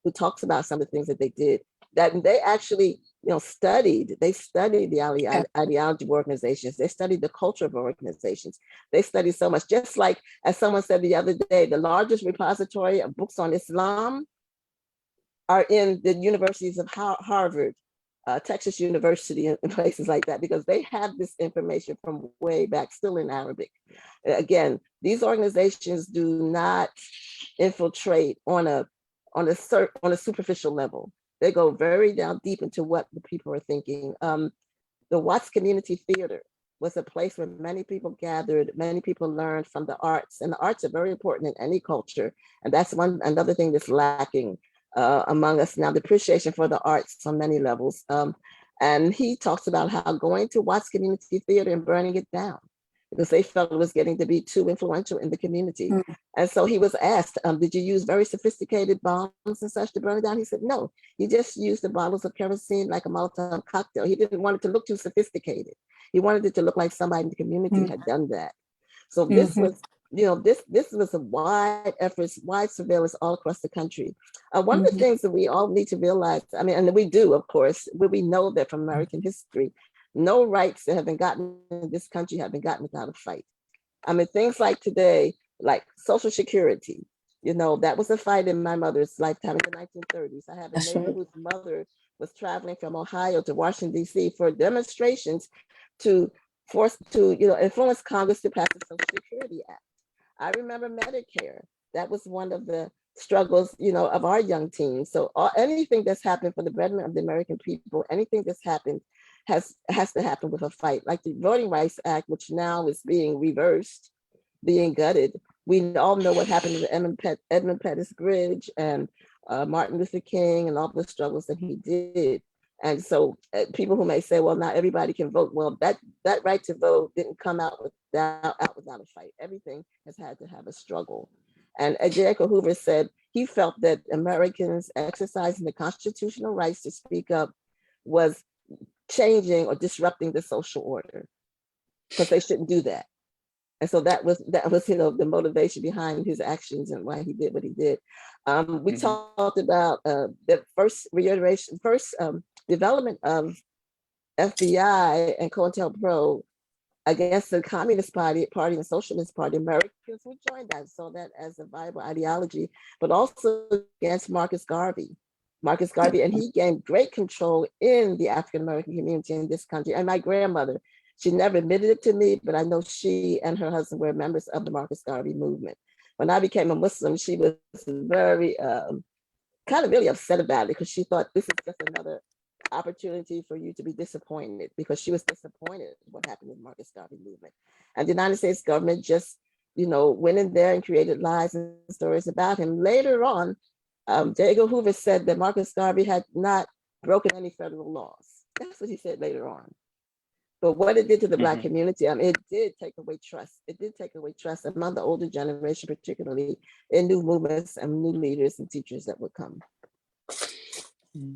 who talks about some of the things that they did. That they actually, studied the ideology of organizations. They studied the culture of organizations. They studied so much. Just like, as someone said the other day, the largest repository of books on Islam are in the universities of Harvard, Texas University, and places like that, because they have this information from way back, still in Arabic. Again, these organizations do not infiltrate on a superficial level. They go very down deep into what the people are thinking. The Watts Community Theater was a place where many people gathered, many people learned from the arts, and the arts are very important in any culture. And that's another thing that's lacking among us now, the appreciation for the arts on many levels. And he talks about how going to Watts Community Theater and burning it down, because they felt it was getting to be too influential in the community. Mm. And so he was asked, did you use very sophisticated bombs and such to burn it down? He said, no, he just used the bottles of kerosene like a Molotov cocktail. He didn't want it to look too sophisticated. He wanted it to look like somebody in the community had done that. So this was, this was a wide efforts, wide surveillance all across the country. One of the things that we all need to realize, and we do, of course, we know that from American history, no rights that have been gotten in this country have been gotten without a fight. Things like today, like Social Security, that was a fight in my mother's lifetime in the 1930s. I have a neighbor whose mother was traveling from Ohio to Washington, D.C. for demonstrations to influence Congress to pass the Social Security Act. I remember Medicare. That was one of the struggles, of our young teens. So anything that's happened for the betterment of the American people, anything that's happened has to happen with a fight. Like the Voting Rights Act, which now is being reversed, being gutted. We all know what happened to the Edmund Pettus Bridge and Martin Luther King and all the struggles that he did. And so people who may say, well, not everybody can vote. Well, that right to vote didn't come out without a fight. Everything has had to have a struggle. And J. Edgar Hoover said he felt that Americans exercising the constitutional rights to speak up was changing or disrupting the social order, because they shouldn't do that. And so that was the motivation behind his actions and why he did what he did. We talked about the first development of FBI and COINTELPRO against the Communist Party and Socialist Party. Americans would join that, saw that as a viable ideology, but also against Marcus Garvey. And he gained great control in the African American community in this country. And my grandmother, she never admitted it to me, but I know she and her husband were members of the Marcus Garvey movement. When I became a Muslim, she was very kind of really upset about it, because she thought this is just another opportunity for you to be disappointed, because she was disappointed what happened with the Marcus Garvey movement. And the United States government just, went in there and created lies and stories about him. Later on, J. Edgar Hoover said that Marcus Garvey had not broken any federal laws. That's what he said later on. But what it did to the Black community, it did take away trust. It did take away trust among the older generation, particularly in new movements and new leaders and teachers that would come.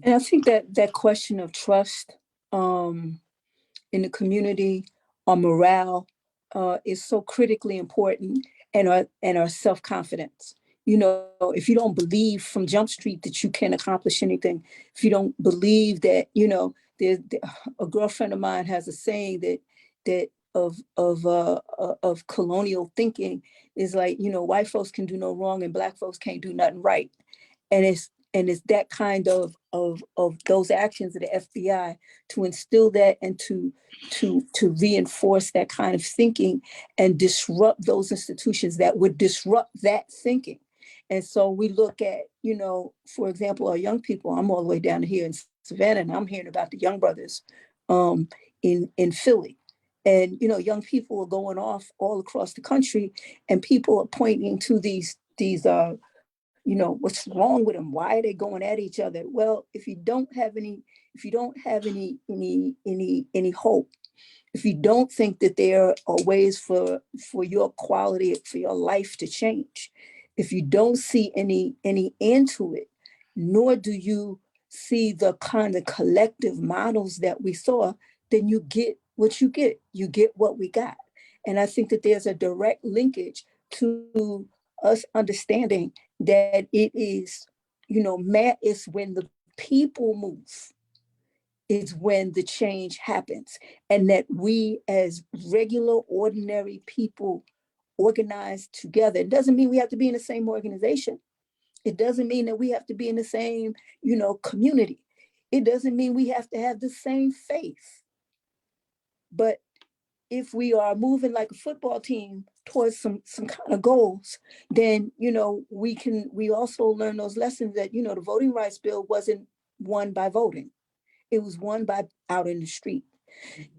And I think that question of trust in the community, or morale, is so critically important, and our self-confidence. If you don't believe from Jump Street that you can accomplish anything, if you don't believe that, a girlfriend of mine has a saying that of colonial thinking is like, white folks can do no wrong and Black folks can't do nothing right. And it's that kind of those actions of the FBI to instill that and to reinforce that kind of thinking and disrupt those institutions that would disrupt that thinking. And so we look at, for example, our young people. I'm all the way down here in Savannah, and I'm hearing about the young brothers in Philly. And, young people are going off all across the country, and people are pointing to these what's wrong with them? Why are they going at each other? Well, if you don't have any hope, if you don't think that there are ways for your quality, for your life to change, if you don't see any end to it, nor do you see the kind of collective models that we saw, then you get what you get. You get what we got. And I think that there's a direct linkage to us understanding that it is, it's when the people move, is when the change happens. And that we as regular, ordinary people organize together. It doesn't mean we have to be in the same organization. It doesn't mean that we have to be in the same, community. It doesn't mean we have to have the same faith. But if we are moving like a football team towards some kind of goals, then, we also learn those lessons that, the voting rights bill wasn't won by voting. It was won by out in the street.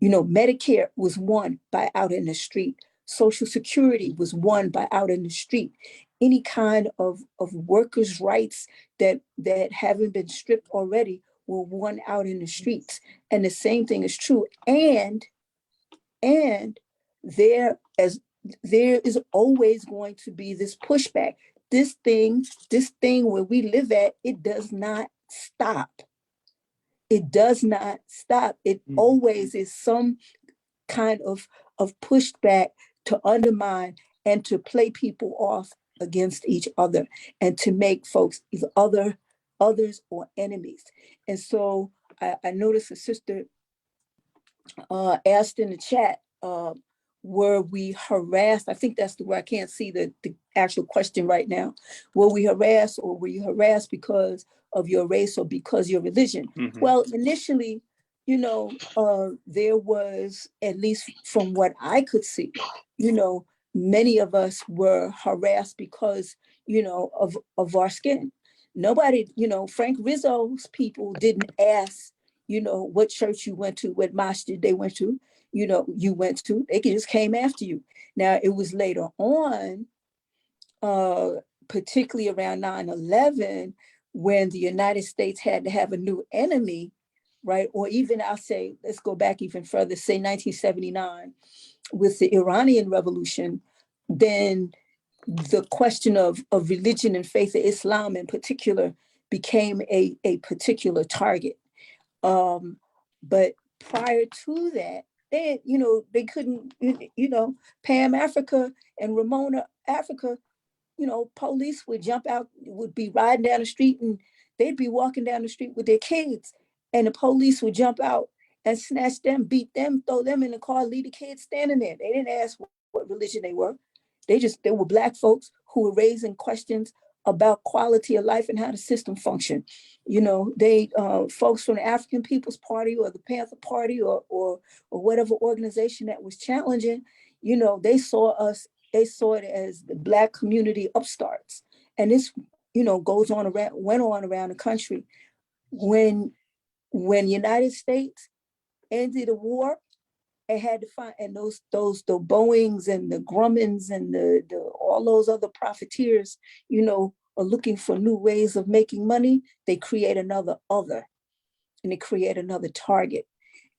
Medicare was won by out in the street. Social Security was won by out in the street. Any kind of workers' rights that haven't been stripped already were won out in the streets. And the same thing is true. And there is always going to be this pushback. This thing where we live at, it does not stop. It does not stop. It always is some kind of pushback to undermine and to play people off against each other and to make folks either others or enemies. And so I noticed a sister asked in the chat, were we harassed? I think that's the word. I can't see the actual question right now. Were we harassed, or were you harassed because of your race or because your religion? Well, initially, there was, at least from what I could see, many of us were harassed because, of our skin. Nobody, Frank Rizzo's people didn't ask, what church you went to, what mosque they went to, you went to. They just came after you. Now, it was later on, particularly around 9/11, when the United States had to have a new enemy, right? Or even, I'll say, let's go back even further, say 1979, with the Iranian Revolution, then the question of religion and faith of Islam in particular became a particular target. But prior to that, they couldn't, Pam Africa and Ramona Africa, police would jump out, would be riding down the street, and they'd be walking down the street with their kids, and the police would jump out and snatch them, beat them, throw them in the car, leave the kids standing there. They didn't ask what religion they were. They were Black folks who were raising questions about quality of life and how the system functioned. You know, they folks from the African People's Party or the Panther Party or whatever organization that was challenging, you know, they saw it as the Black community upstarts. And this, you know, went on around the country. When United States ended the war, it had to find, and the Boeings and the Grummans and the all those other profiteers, you know, are looking for new ways of making money. They create another and they create another target.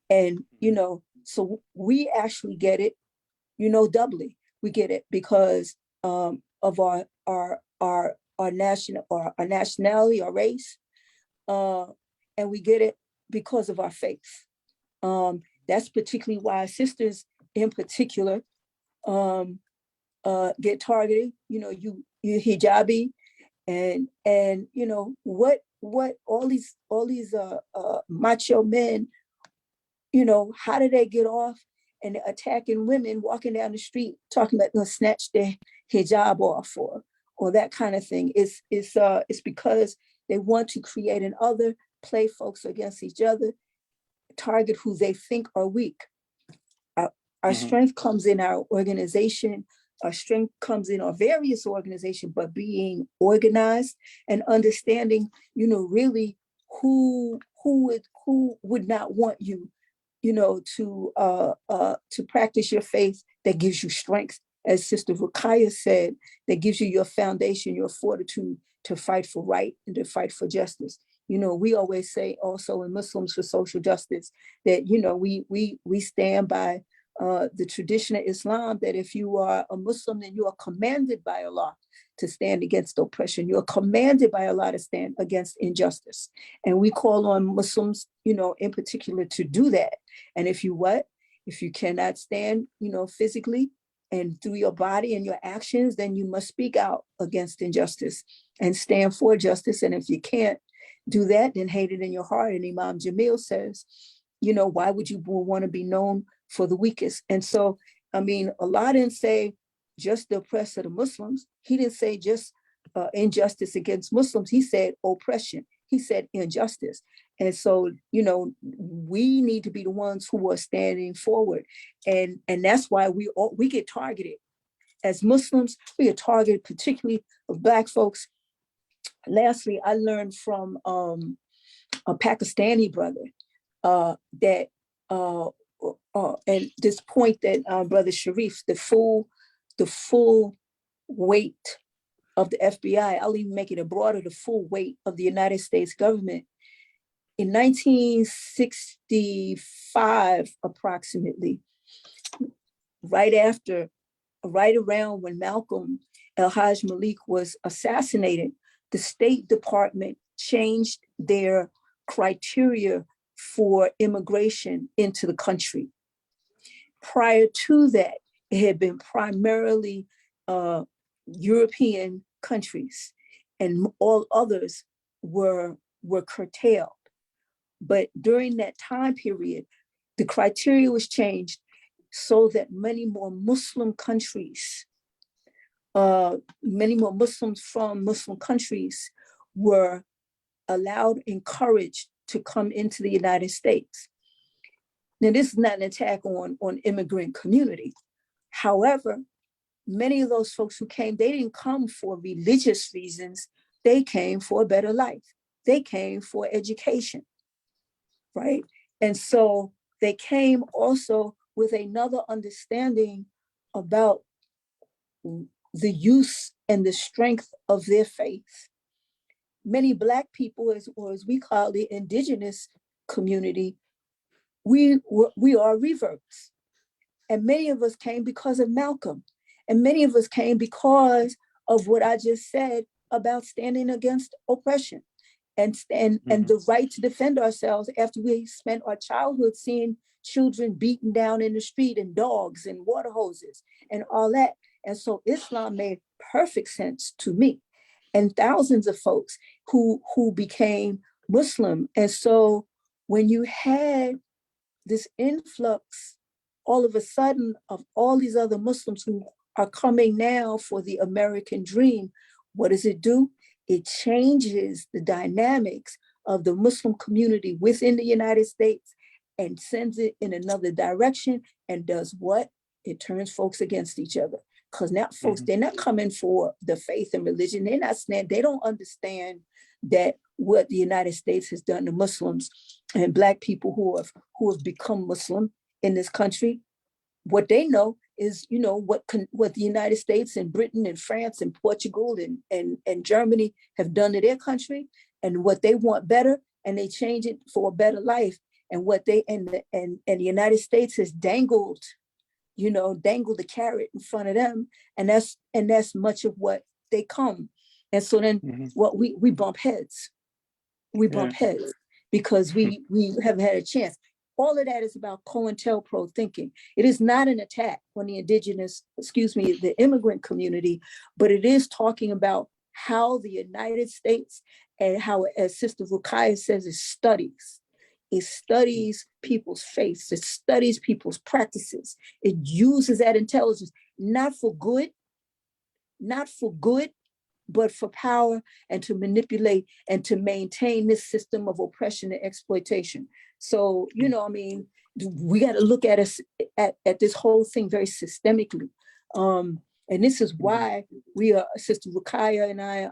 And, you know, so we actually get it, you know, doubly. We get it because of our nationality, our race, and we get it because of our faith. That's particularly why sisters in particular get targeted. You know, you hijabi, and you know what all these macho men, you know, how do they get off and attacking women walking down the street talking about they'll snatch their hijab off or that kind of thing. It's because they want to create an other, play folks against each other, target who they think are weak. Our strength comes in our organization. Our strength comes in our various organizations, but being organized and understanding, you know, really who would not want you, you know, to practice your faith that gives you strength, as Sister Rukaya said, that gives you your foundation, your fortitude to fight for right and to fight for justice. You know, we always say also in Muslims for social justice that, you know, we stand by the tradition of Islam, that if you are a Muslim, then you are commanded by Allah to stand against oppression. You are commanded by Allah to stand against injustice. And we call on Muslims, you know, in particular to do that. And if you cannot stand, you know, physically and through your body and your actions, then you must speak out against injustice and stand for justice. And if you can't do that, then hate it in your heart. And Imam Jamil says, you know, why would you want to be known for the weakest? And so, I mean, Allah didn't say just the oppressed of the Muslims. He didn't say just injustice against Muslims. He said oppression. He said injustice. And so, you know, we need to be the ones who are standing forward. And that's why we get targeted. As Muslims, we get targeted, particularly of Black folks. Lastly, I learned from a Pakistani brother that and this point that Brother Sharif, the full weight of the FBI, I'll even make it a broader, the full weight of the United States government. In 1965, approximately, right around when Malcolm El-Hajj Malik was assassinated, the State Department changed their criteria for immigration into the country. Prior to that, it had been primarily European countries, and all others were curtailed. But during that time period, the criteria was changed so that many more Muslim countries, many more Muslims from Muslim countries were allowed, encouraged to come into the United States. Now, this is not an attack on immigrant community. However, many of those folks who came, they didn't come for religious reasons. They came for a better life. They came for education, right? And so they came also with another understanding about the use and the strength of their faith. Many Black people, or as we call the indigenous community, we are reverts. And many of us came because of Malcolm. And many of us came because of what I just said about standing against oppression and the right to defend ourselves after we spent our childhood seeing children beaten down in the street and dogs and water hoses and all that. And so Islam made perfect sense to me and thousands of folks who became Muslim. And so when you had this influx all of a sudden of all these other Muslims who are coming now for the American dream, what does it do? It changes the dynamics of the Muslim community within the United States and sends it in another direction and does what? It turns folks against each other. Because now folks, they're not coming for the faith and religion. They're not saying, they don't understand that what the United States has done to Muslims and Black people who have become Muslim in this country. What they know is, you know, what the United States and Britain and France and Portugal and Germany have done to their country, and what they want better, and they change it for a better life. And what they and the United States has dangled the carrot in front of them, and that's much of what they come. And so then what we bump heads. We bump heads because we haven't had a chance. All of that is about COINTELPRO thinking. It is not an attack on the the immigrant community, but it is talking about how the United States and how, as Sister Rukiah says, it studies people's faiths, it studies people's practices. It uses that intelligence, not for good, but for power and to manipulate and to maintain this system of oppression and exploitation. So, you know, I mean, we got to look at us at this whole thing very systemically. And this is why we are, Sister Rukiah and I,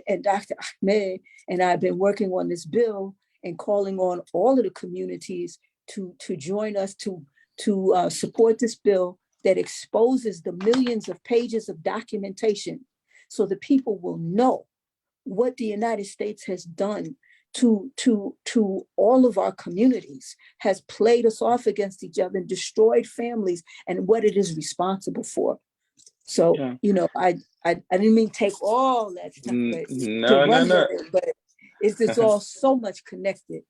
and Dr. Ahmed and I have been working on this bill and calling on all of the communities to join us to support this bill that exposes the millions of pages of documentation so the people will know what the United States has done to all of our communities, has played us off against each other and destroyed families, and what it is responsible for. So, you know, I didn't mean take all that stuff No. But it's all so much connected.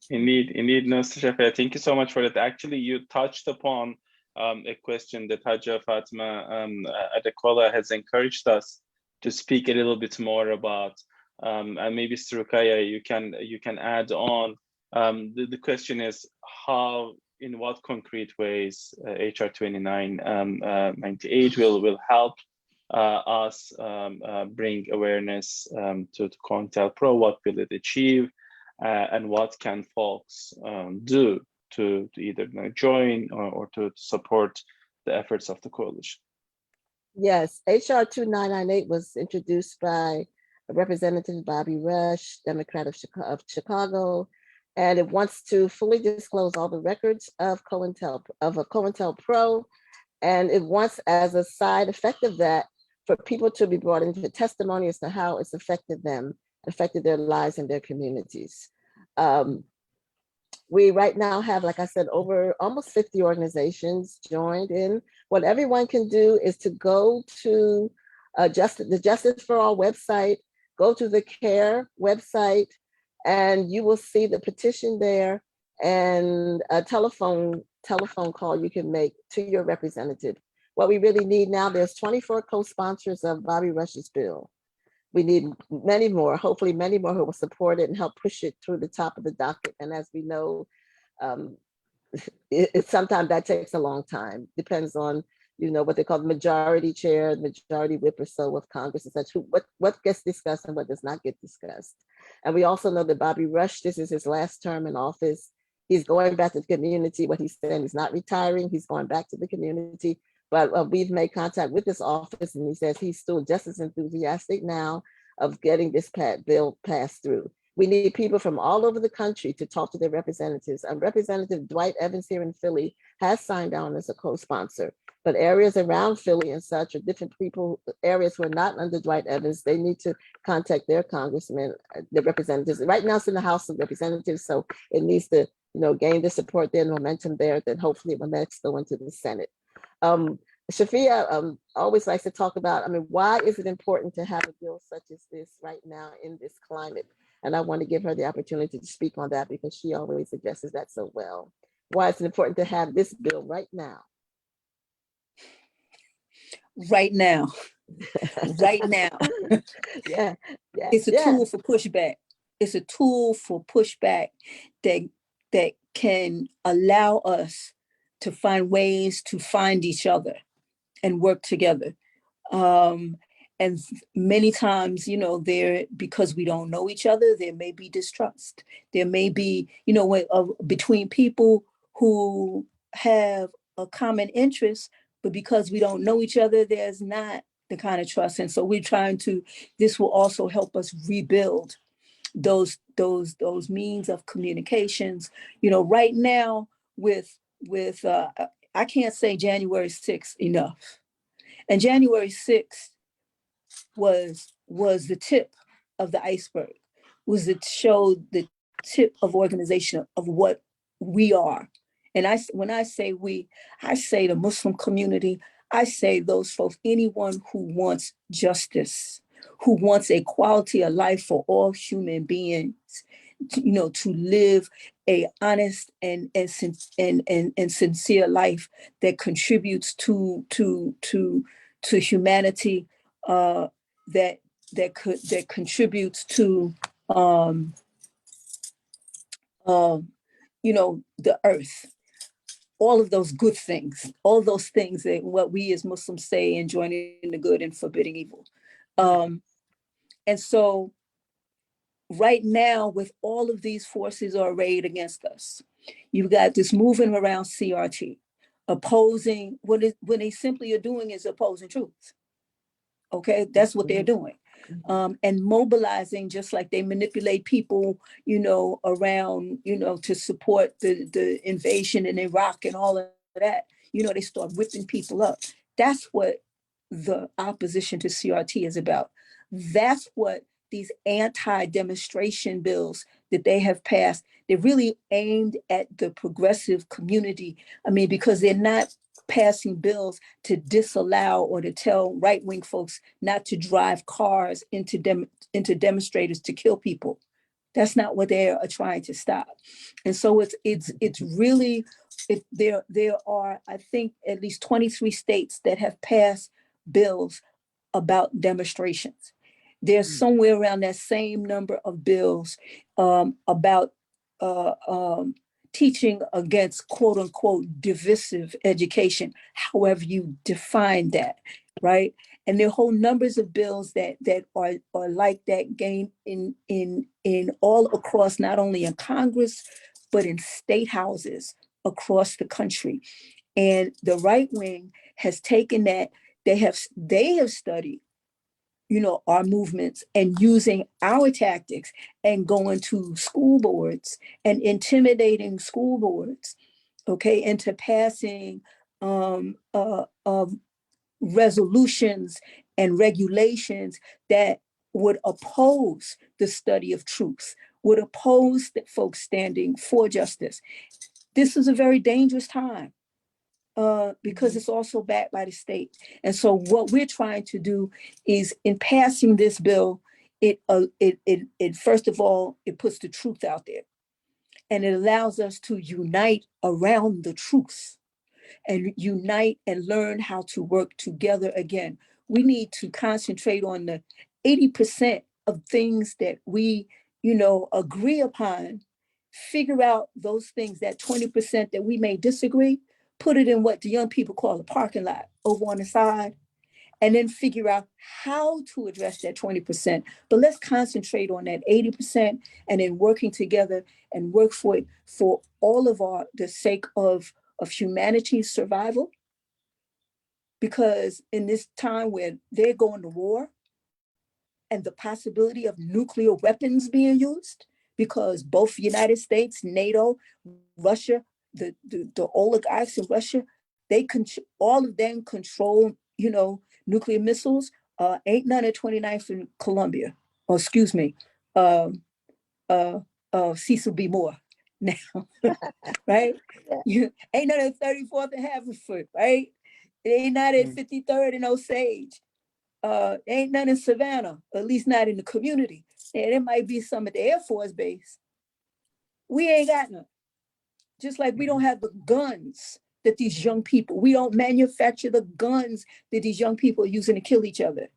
Indeed, no, Shafia, thank you so much for that. Actually, you touched upon a question that Hajja Fatima Adekola has encouraged us to speak a little bit more about, and maybe Rukiah, you can add on. The question is how, in what concrete ways HR 2998 will help us bring awareness to COINTELPRO. What will it achieve, and what can folks do to either join or to support the efforts of the coalition? Yes, HR 2998 was introduced by Representative Bobby Rush, Democrat of Chicago, and it wants to fully disclose all the records of COINTELPRO, and it wants, as a side effect of that, for people to be brought into testimony as to how it's affected them, affected their lives and their communities. We right now have, like I said, over almost 50 organizations joined in. What everyone can do is to go to the Justice for All website, go to the CARE website, and you will see the petition there and a telephone call you can make to your representative. What we really need now, there's 24 co-sponsors of Bobby Rush's bill. We need many more, hopefully many more, who will support it and help push it through the top of the docket. And as we know, sometimes that takes a long time. Depends on, you know, what they call the majority chair, the majority whip or so of Congress and such, what gets discussed and what does not get discussed. And we also know that Bobby Rush, this is his last term in office. He's going back to the community. What he's saying, he's not retiring, he's going back to the community. But we've made contact with this office, and he says he's still just as enthusiastic now of getting this bill passed through. We need people from all over the country to talk to their representatives. And Representative Dwight Evans here in Philly has signed on as a co-sponsor, but areas around Philly and such, or different people, areas who are not under Dwight Evans, they need to contact their congressmen, their representatives. Right now it's in the House of Representatives, so it needs to, you know, gain the support there and momentum there, then hopefully it will next go into the Senate. Shafia always likes to talk about, I mean, why is it important to have a bill such as this right now in this climate? And I want to give her the opportunity to speak on that because she always addresses that so well. Why is it important to have this bill right now? Right now. Right now. Yeah. It's a tool for pushback. It's a tool for pushback that can allow us to find ways to find each other and work together. And many times, you know, because we don't know each other, there may be distrust. There may be, you know, between people who have a common interest, but because we don't know each other, there's not the kind of trust. And so this will also help us rebuild those means of communications. You know, right now with I can't say January 6th enough. And January 6th was the tip of the iceberg, was it showed the tip of organization of what we are. And when I say we, I say the Muslim community, I say those folks, anyone who wants justice, who wants a quality of life for all human beings, you know, to live a honest and sincere life that contributes to humanity, that contributes to you know, the earth, all of those good things, all those things that what we as Muslims say, enjoining the good and forbidding evil. And so right now, with all of these forces are arrayed against us, you've got this movement around CRT, opposing when they simply are doing is opposing truth. Okay, that's what they're doing. And mobilizing, just like they manipulate people, you know, around, you know, to support the invasion in Iraq and all of that. You know, they start whipping people up. That's what the opposition to CRT is about. That's what these anti-demonstration bills that they have passed, they're really aimed at the progressive community. I mean, because they're not passing bills to disallow or to tell right-wing folks not to drive cars into demonstrators to kill people. That's not what they are trying to stop. And so it's really, there are, I think, at least 23 states that have passed bills about demonstrations. There's somewhere around that same number of bills about teaching against quote unquote divisive education, however you define that, right? And there are whole numbers of bills that are like that gain in all across, not only in Congress, but in state houses across the country. And the right wing has taken that, they have studied, you know, our movements and using our tactics and going to school boards and intimidating school boards, okay, into passing resolutions and regulations that would oppose the study of truth, would oppose the folks standing for justice. This is a very dangerous time. Because it's also backed by the state. And so what we're trying to do is, in passing this bill, it first of all, it puts the truth out there. And it allows us to unite around the truth and unite and learn how to work together again. We need to concentrate on the 80% of things that we, you know, agree upon, figure out those things, that 20% that we may disagree, put it in what the young people call a parking lot over on the side, and then figure out how to address that 20%. But let's concentrate on that 80% and then working together and work for it for all of the sake of humanity's survival. Because in this time where they're going to war and the possibility of nuclear weapons being used, because both the United States, NATO, Russia, the oligarchs in Russia, all of them control, you know, nuclear missiles. Ain't none at 29th and Columbia, or excuse me, Cecil B. Moore now, right? Ain't none at 34th and Haverford, right? It ain't not at 53rd and Osage. Ain't none in Savannah, at least not in the community. And there might be some at the Air Force Base. We ain't got none. Just like we don't have the guns that these young people, we don't manufacture the guns that these young people are using to kill each other.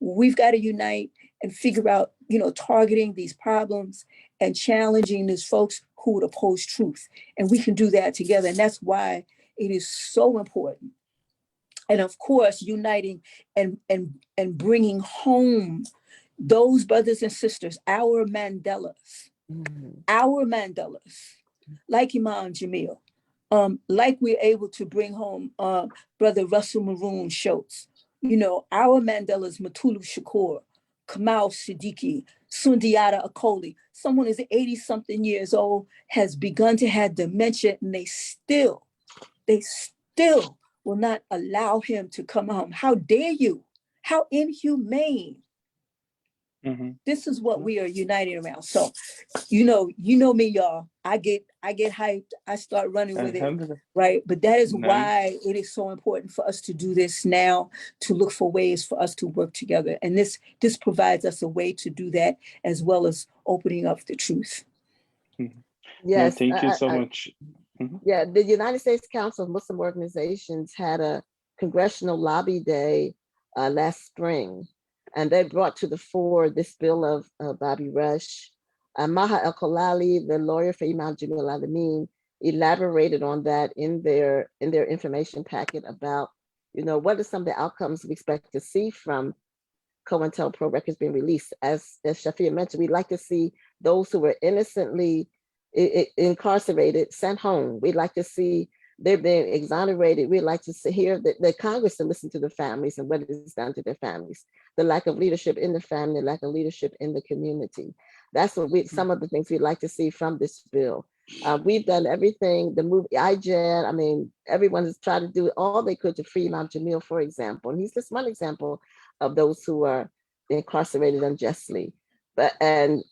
We've got to unite and figure out, you know, targeting these problems and challenging these folks who would oppose truth. And we can do that together. And that's why it is so important. And of course, uniting and bringing home those brothers and sisters, our Mandelas, like Imam Jamil, like we're able to bring home Brother Russell Maroon Schultz, you know, our Mandelas, Matulu Shakur, Kamal Siddiqui, Sundiata Akoli. Someone is 80-something years old, has begun to have dementia, and they still will not allow him to come home. How dare you? How inhumane. This is what we are united around. So, you know me, y'all. I get hyped. I start running with it, right? But that is why it is so important for us to do this now, to look for ways for us to work together. And this provides us a way to do that, as well as opening up the truth. Yes. No, thank you so much. Yeah, the United States Council of Muslim Organizations had a congressional lobby day last spring, and they brought to the fore this bill of Bobby Rush. Maha El-Khalali, the lawyer for Imam Jamil al-Amin, elaborated on that in their information packet about, you know, what are some of the outcomes we expect to see from COINTELPRO records being released. As Shafia mentioned, we'd like to see those who were innocently incarcerated sent home. We'd like to see they're being exonerated. We'd like to hear the Congress to listen to the families and what it has done to their families. The lack of leadership in the family, lack of leadership in the community. That's what some of the things we'd like to see from this bill. We've done everything, the movie IJED, I mean, everyone has tried to do all they could to free Imam Jamil, for example. And he's just one example of those who are incarcerated unjustly. And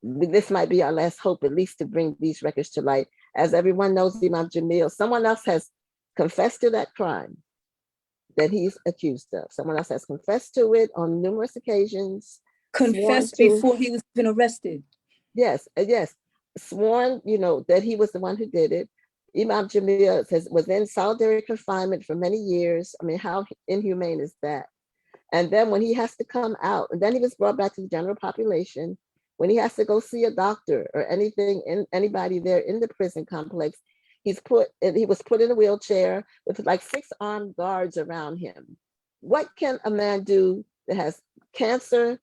this might be our last hope, at least to bring these records to light. As everyone knows, Imam Jamil, someone else has confessed to that crime that he's accused of. Someone else has confessed to it on numerous occasions. Confessed before he was even arrested. Yes, yes. Sworn, you know, that he was the one who did it. Imam Jamil was in solitary confinement for many years. I mean, how inhumane is that? And then when he has to come out, and then he was brought back to the general population, when he has to go see a doctor or anybody there in the prison complex, he was put in a wheelchair with like 6 armed guards around him. What can a man do that has cancer,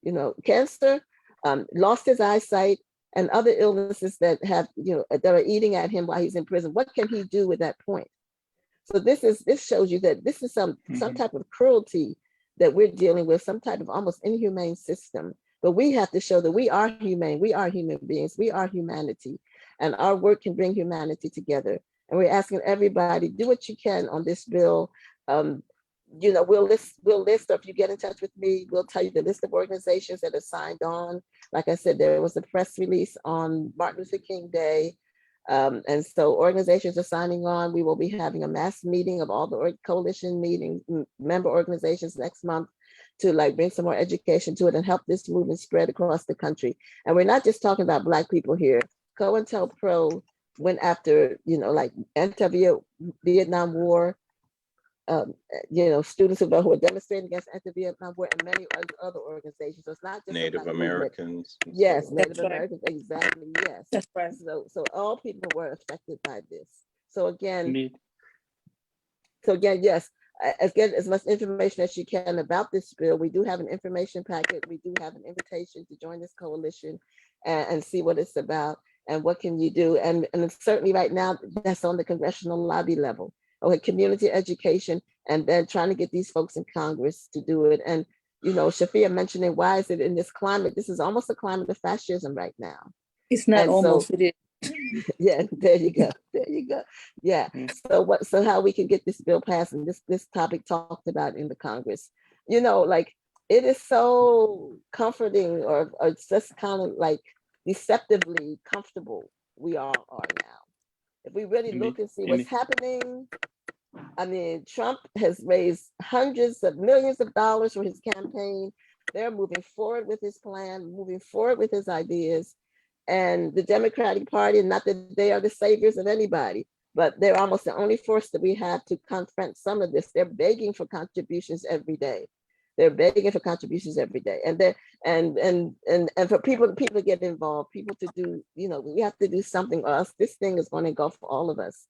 lost his eyesight, and other illnesses that are eating at him while he's in prison? What can he do with that point? So this shows you that this is some type of cruelty that we're dealing with, some type of almost inhumane system. But we have to show that we are humane, we are human beings, we are humanity, and our work can bring humanity together. And we're asking everybody, do what you can on this bill. We'll list, or if you get in touch with me, we'll tell you the list of organizations that are signed on. Like I said, there was a press release on Martin Luther King Day. And so organizations are signing on. We will be having a mass meeting of all the coalition meetings, member organizations next month to bring some more education to it and help this movement spread across the country. And we're not just talking about Black people here. COINTELPRO went after, anti-Vietnam War, students who are demonstrating against anti-Vietnam War, and many other organizations. So it's not just Native Americans. Yes, Native Americans, exactly, yes. That's right. So all people were affected by this. So again, Indeed. Yes, get as much information as you can about this bill. We do have an information packet. We do have an invitation to join this coalition and see what it's about and what can you do. And certainly right now, that's on the congressional lobby level. Okay, community education, and then trying to get these folks in Congress to do it. And, Shafia mentioning, why is it in this climate? This is almost a climate of fascism right now. It's not almost, it is. Yeah, there you go. Yeah. So how we can get this bill passed and this topic talked about in the Congress, it is so comforting, or it's just kind of deceptively comfortable we all are now. If we really look and see what's happening, I mean, Trump has raised hundreds of millions of dollars for his campaign. They're moving forward with his plan, moving forward with his ideas. And the Democratic Party, not that they are the saviors of anybody, but they're almost the only force that we have to confront some of this. They're begging for contributions every day. They're begging for contributions every day, and for people to get involved, people to do, we have to do something, or else this thing is going to go for all of us,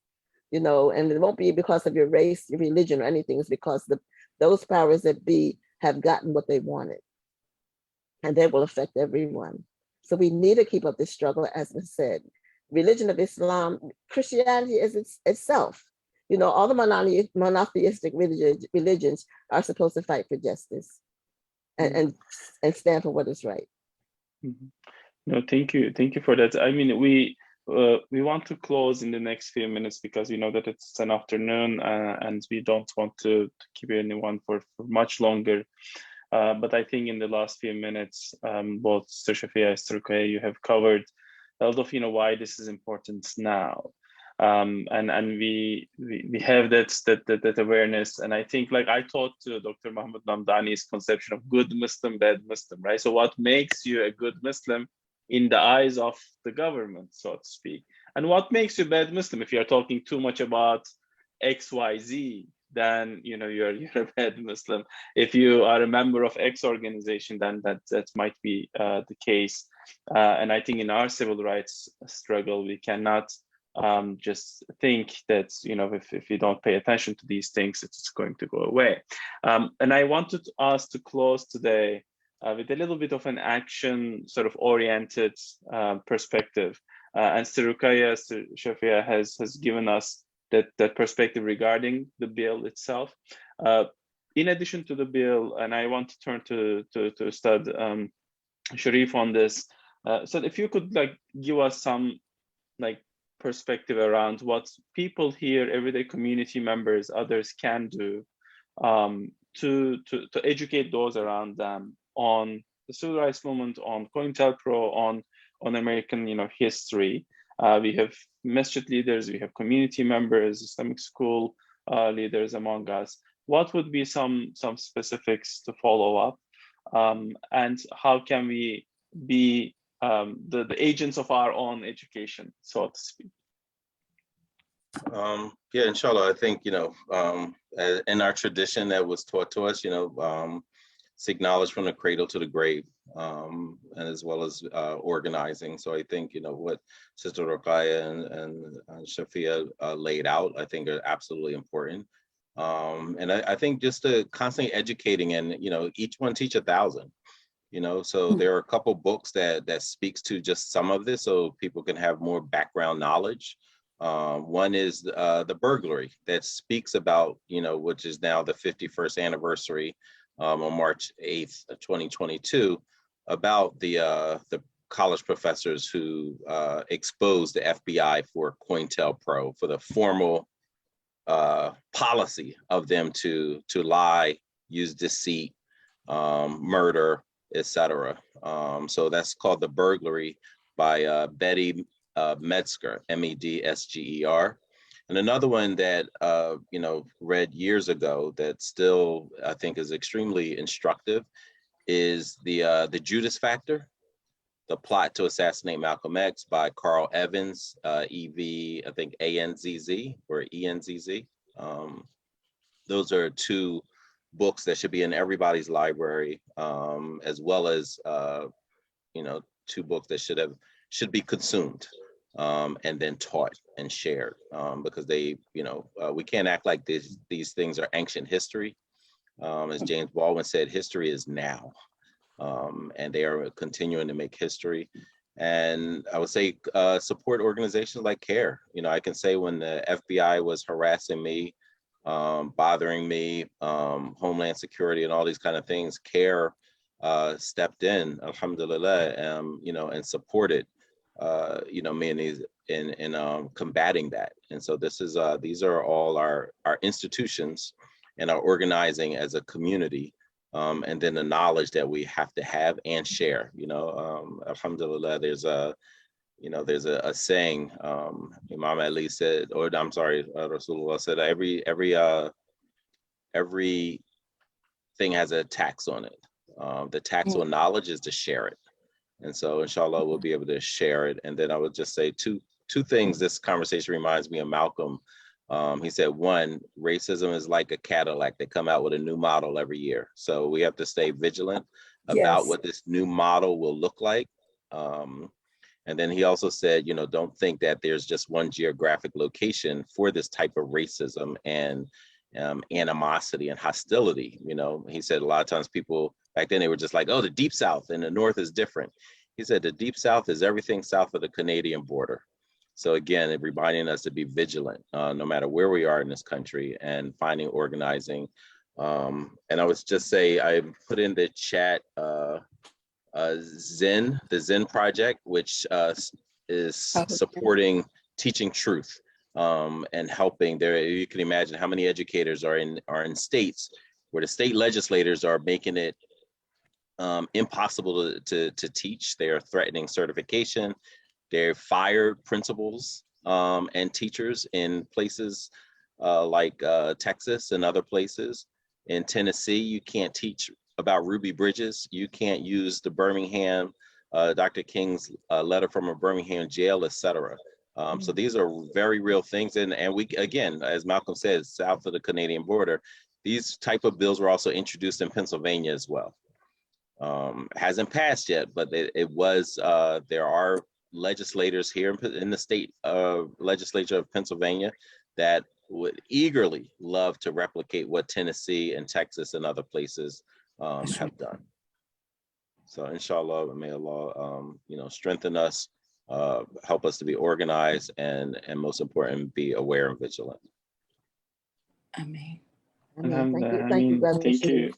and it won't be because of your race, your religion, or anything. It's because those powers that be have gotten what they wanted, and that will affect everyone. So we need to keep up this struggle, as I said. Religion of Islam, Christianity is itself. All the monotheistic religions are supposed to fight for justice and stand for what is right. No, thank you for that. I mean, we want to close in the next few minutes because we know that it's an afternoon and we don't want to keep anyone for much longer. But I think in the last few minutes, both Sister Shafia and Sister Ruqayyah, you have covered a lot of why this is important now. And we have that awareness, and I think, like I taught to Dr. Muhammad Namdani's conception of good Muslim, bad Muslim, right? So what makes you a good Muslim in the eyes of the government, so to speak, and what makes you a bad Muslim? If you're talking too much about XYZ, then you're a bad Muslim. If you are a member of X organization, then that might be the case. And I think in our civil rights struggle, we cannot just think that if you don't pay attention to these things, it's going to go away. And I wanted us to close today with a little bit of an action sort of oriented perspective. And Sister Ruqayyah, Sister Shafia has given us that perspective regarding the bill itself. In addition to the bill, and I want to turn to Ustad Sharif on this. So if you could give us some perspective around what people here, everyday community members, others can do to educate those around them on the civil rights movement, on COINTELPRO, on American history. We have masjid leaders, we have community members, Islamic school leaders among us. What would be some specifics to follow up, and how can we be the agents of our own education, so to speak? Yeah, inshallah, I think, in our tradition that was taught to us, it's acknowledged from the cradle to the grave, and as well as organizing. So I think, what Sister Ruqayyah and Shafia laid out, I think are absolutely important. And I think just to constantly educating, and, each one teach 1,000. So there are a couple books that speaks to just some of this, so people can have more background knowledge. One is the burglary that speaks about, which is now the 51st anniversary on March 8th, 2022, about the college professors who exposed the FBI for COINTELPRO, for the formal policy of them to lie, use deceit, murder, etc. So that's called The Burglary by Betty Metzger, Medsger. And another one that read years ago that still I think is extremely instructive is the Judas Factor, The Plot to Assassinate Malcolm X by Carl Evans, EV, I think ANZZ or ENZZ. Those are two books that should be in everybody's library, as well as two books that should be consumed and then taught and shared, because they, we can't act like these things are ancient history. As James Baldwin said, history is now, and they are continuing to make history. And I would say support organizations like CARE. I can say when the FBI was harassing me, bothering me, Homeland Security and all these kind of things, CARE stepped in, alhamdulillah, and supported me in combating that. And so these are all our institutions and our organizing as a community, and then the knowledge that we have to have and share. Alhamdulillah, there's a saying, Imam Ali said, or I'm sorry, Rasulullah said, every thing has a tax on it. The tax on knowledge is to share it. And so inshallah, we'll be able to share it. And then I would just say two things. This conversation reminds me of Malcolm. He said, one, racism is like a Cadillac. They come out with a new model every year. So we have to stay vigilant about Yes. what this new model will look like. And then he also said, you know, don't think that there's just one geographic location for this type of racism and animosity and hostility. You know, he said a lot of times people back then, they were just like, oh, the Deep South and the North is different. He said the Deep South is everything south of the Canadian border. So again, it reminding us to be vigilant, no matter where we are in this country, and finding organizing. And I was just say, I put in the chat, the Zen Project, which is supporting teaching truth and helping there. You can imagine how many educators are in states where the state legislators are making it impossible to teach. They are threatening certification. They're fired principals and teachers in places like Texas and other places. In Tennessee, you can't teach about Ruby Bridges. You can't use the Birmingham, Dr. King's letter from a Birmingham jail, etc. So these are very real things. And we, again, as Malcolm said, south of the Canadian border, these type of bills were also introduced in Pennsylvania as well. Hasn't passed yet, but it was, there are legislators here in the state legislature of Pennsylvania that would eagerly love to replicate what Tennessee and Texas and other places have done. So inshallah, may Allah, you know, strengthen us, help us to be organized, and most important, be aware and vigilant. Amen. Thank you, Brother Thank you.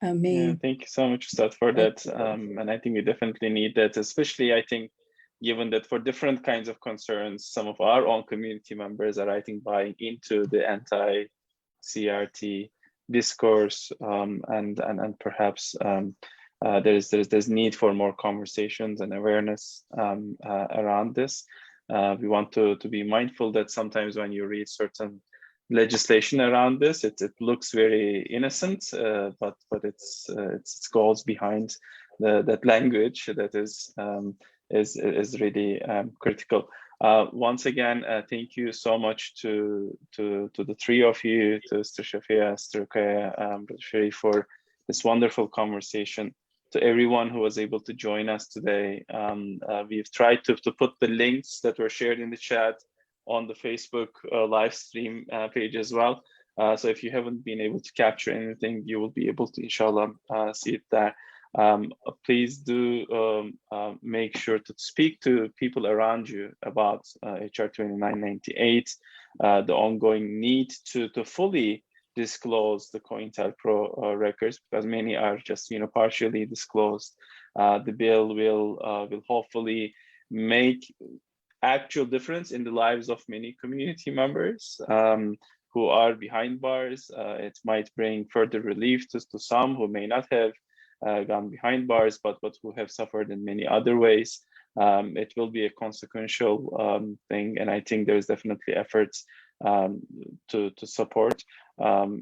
Amen. Yeah, thank you so much, Ustad, for that. And I think we definitely need that, especially I think, given that for different kinds of concerns, some of our own community members are, I think, buying into the anti-CRT discourse, and perhaps there's need for more conversations and awareness around this. We want to be mindful that sometimes when you read certain legislation around this, it looks very innocent, but it's goals behind that language that is really critical. Once again, thank you so much to the three of you, to Mr. Shafia, Mr. Rukaya, Brother Sharif, for this wonderful conversation. To everyone who was able to join us today, we've tried to put the links that were shared in the chat on the Facebook live stream page as well. So if you haven't been able to capture anything, you will be able to, inshallah, see it there. Please do make sure to speak to people around you about HR 2998, the ongoing need to fully disclose the COINTELPRO records, because many are just, you know, partially disclosed. The bill will hopefully make actual difference in the lives of many community members who are behind bars. It might bring further relief to some who may not have gone behind bars, but who have suffered in many other ways. It will be a consequential thing, and I think there's definitely efforts to support.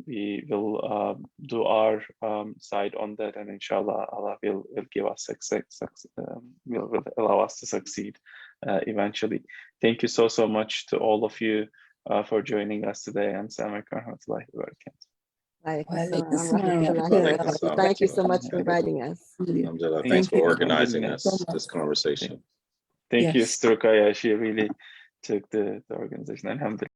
We will do our side on that, and inshallah, Allah will give us success, will allow us to succeed eventually. Thank you so much to all of you for joining us today, and Assalamu alaikum wa rahmatullahi. Thank you so much for inviting us. Thanks for organizing this conversation. Thank you, Mr. Rukaya. She really took the organization. Alhamdulillah.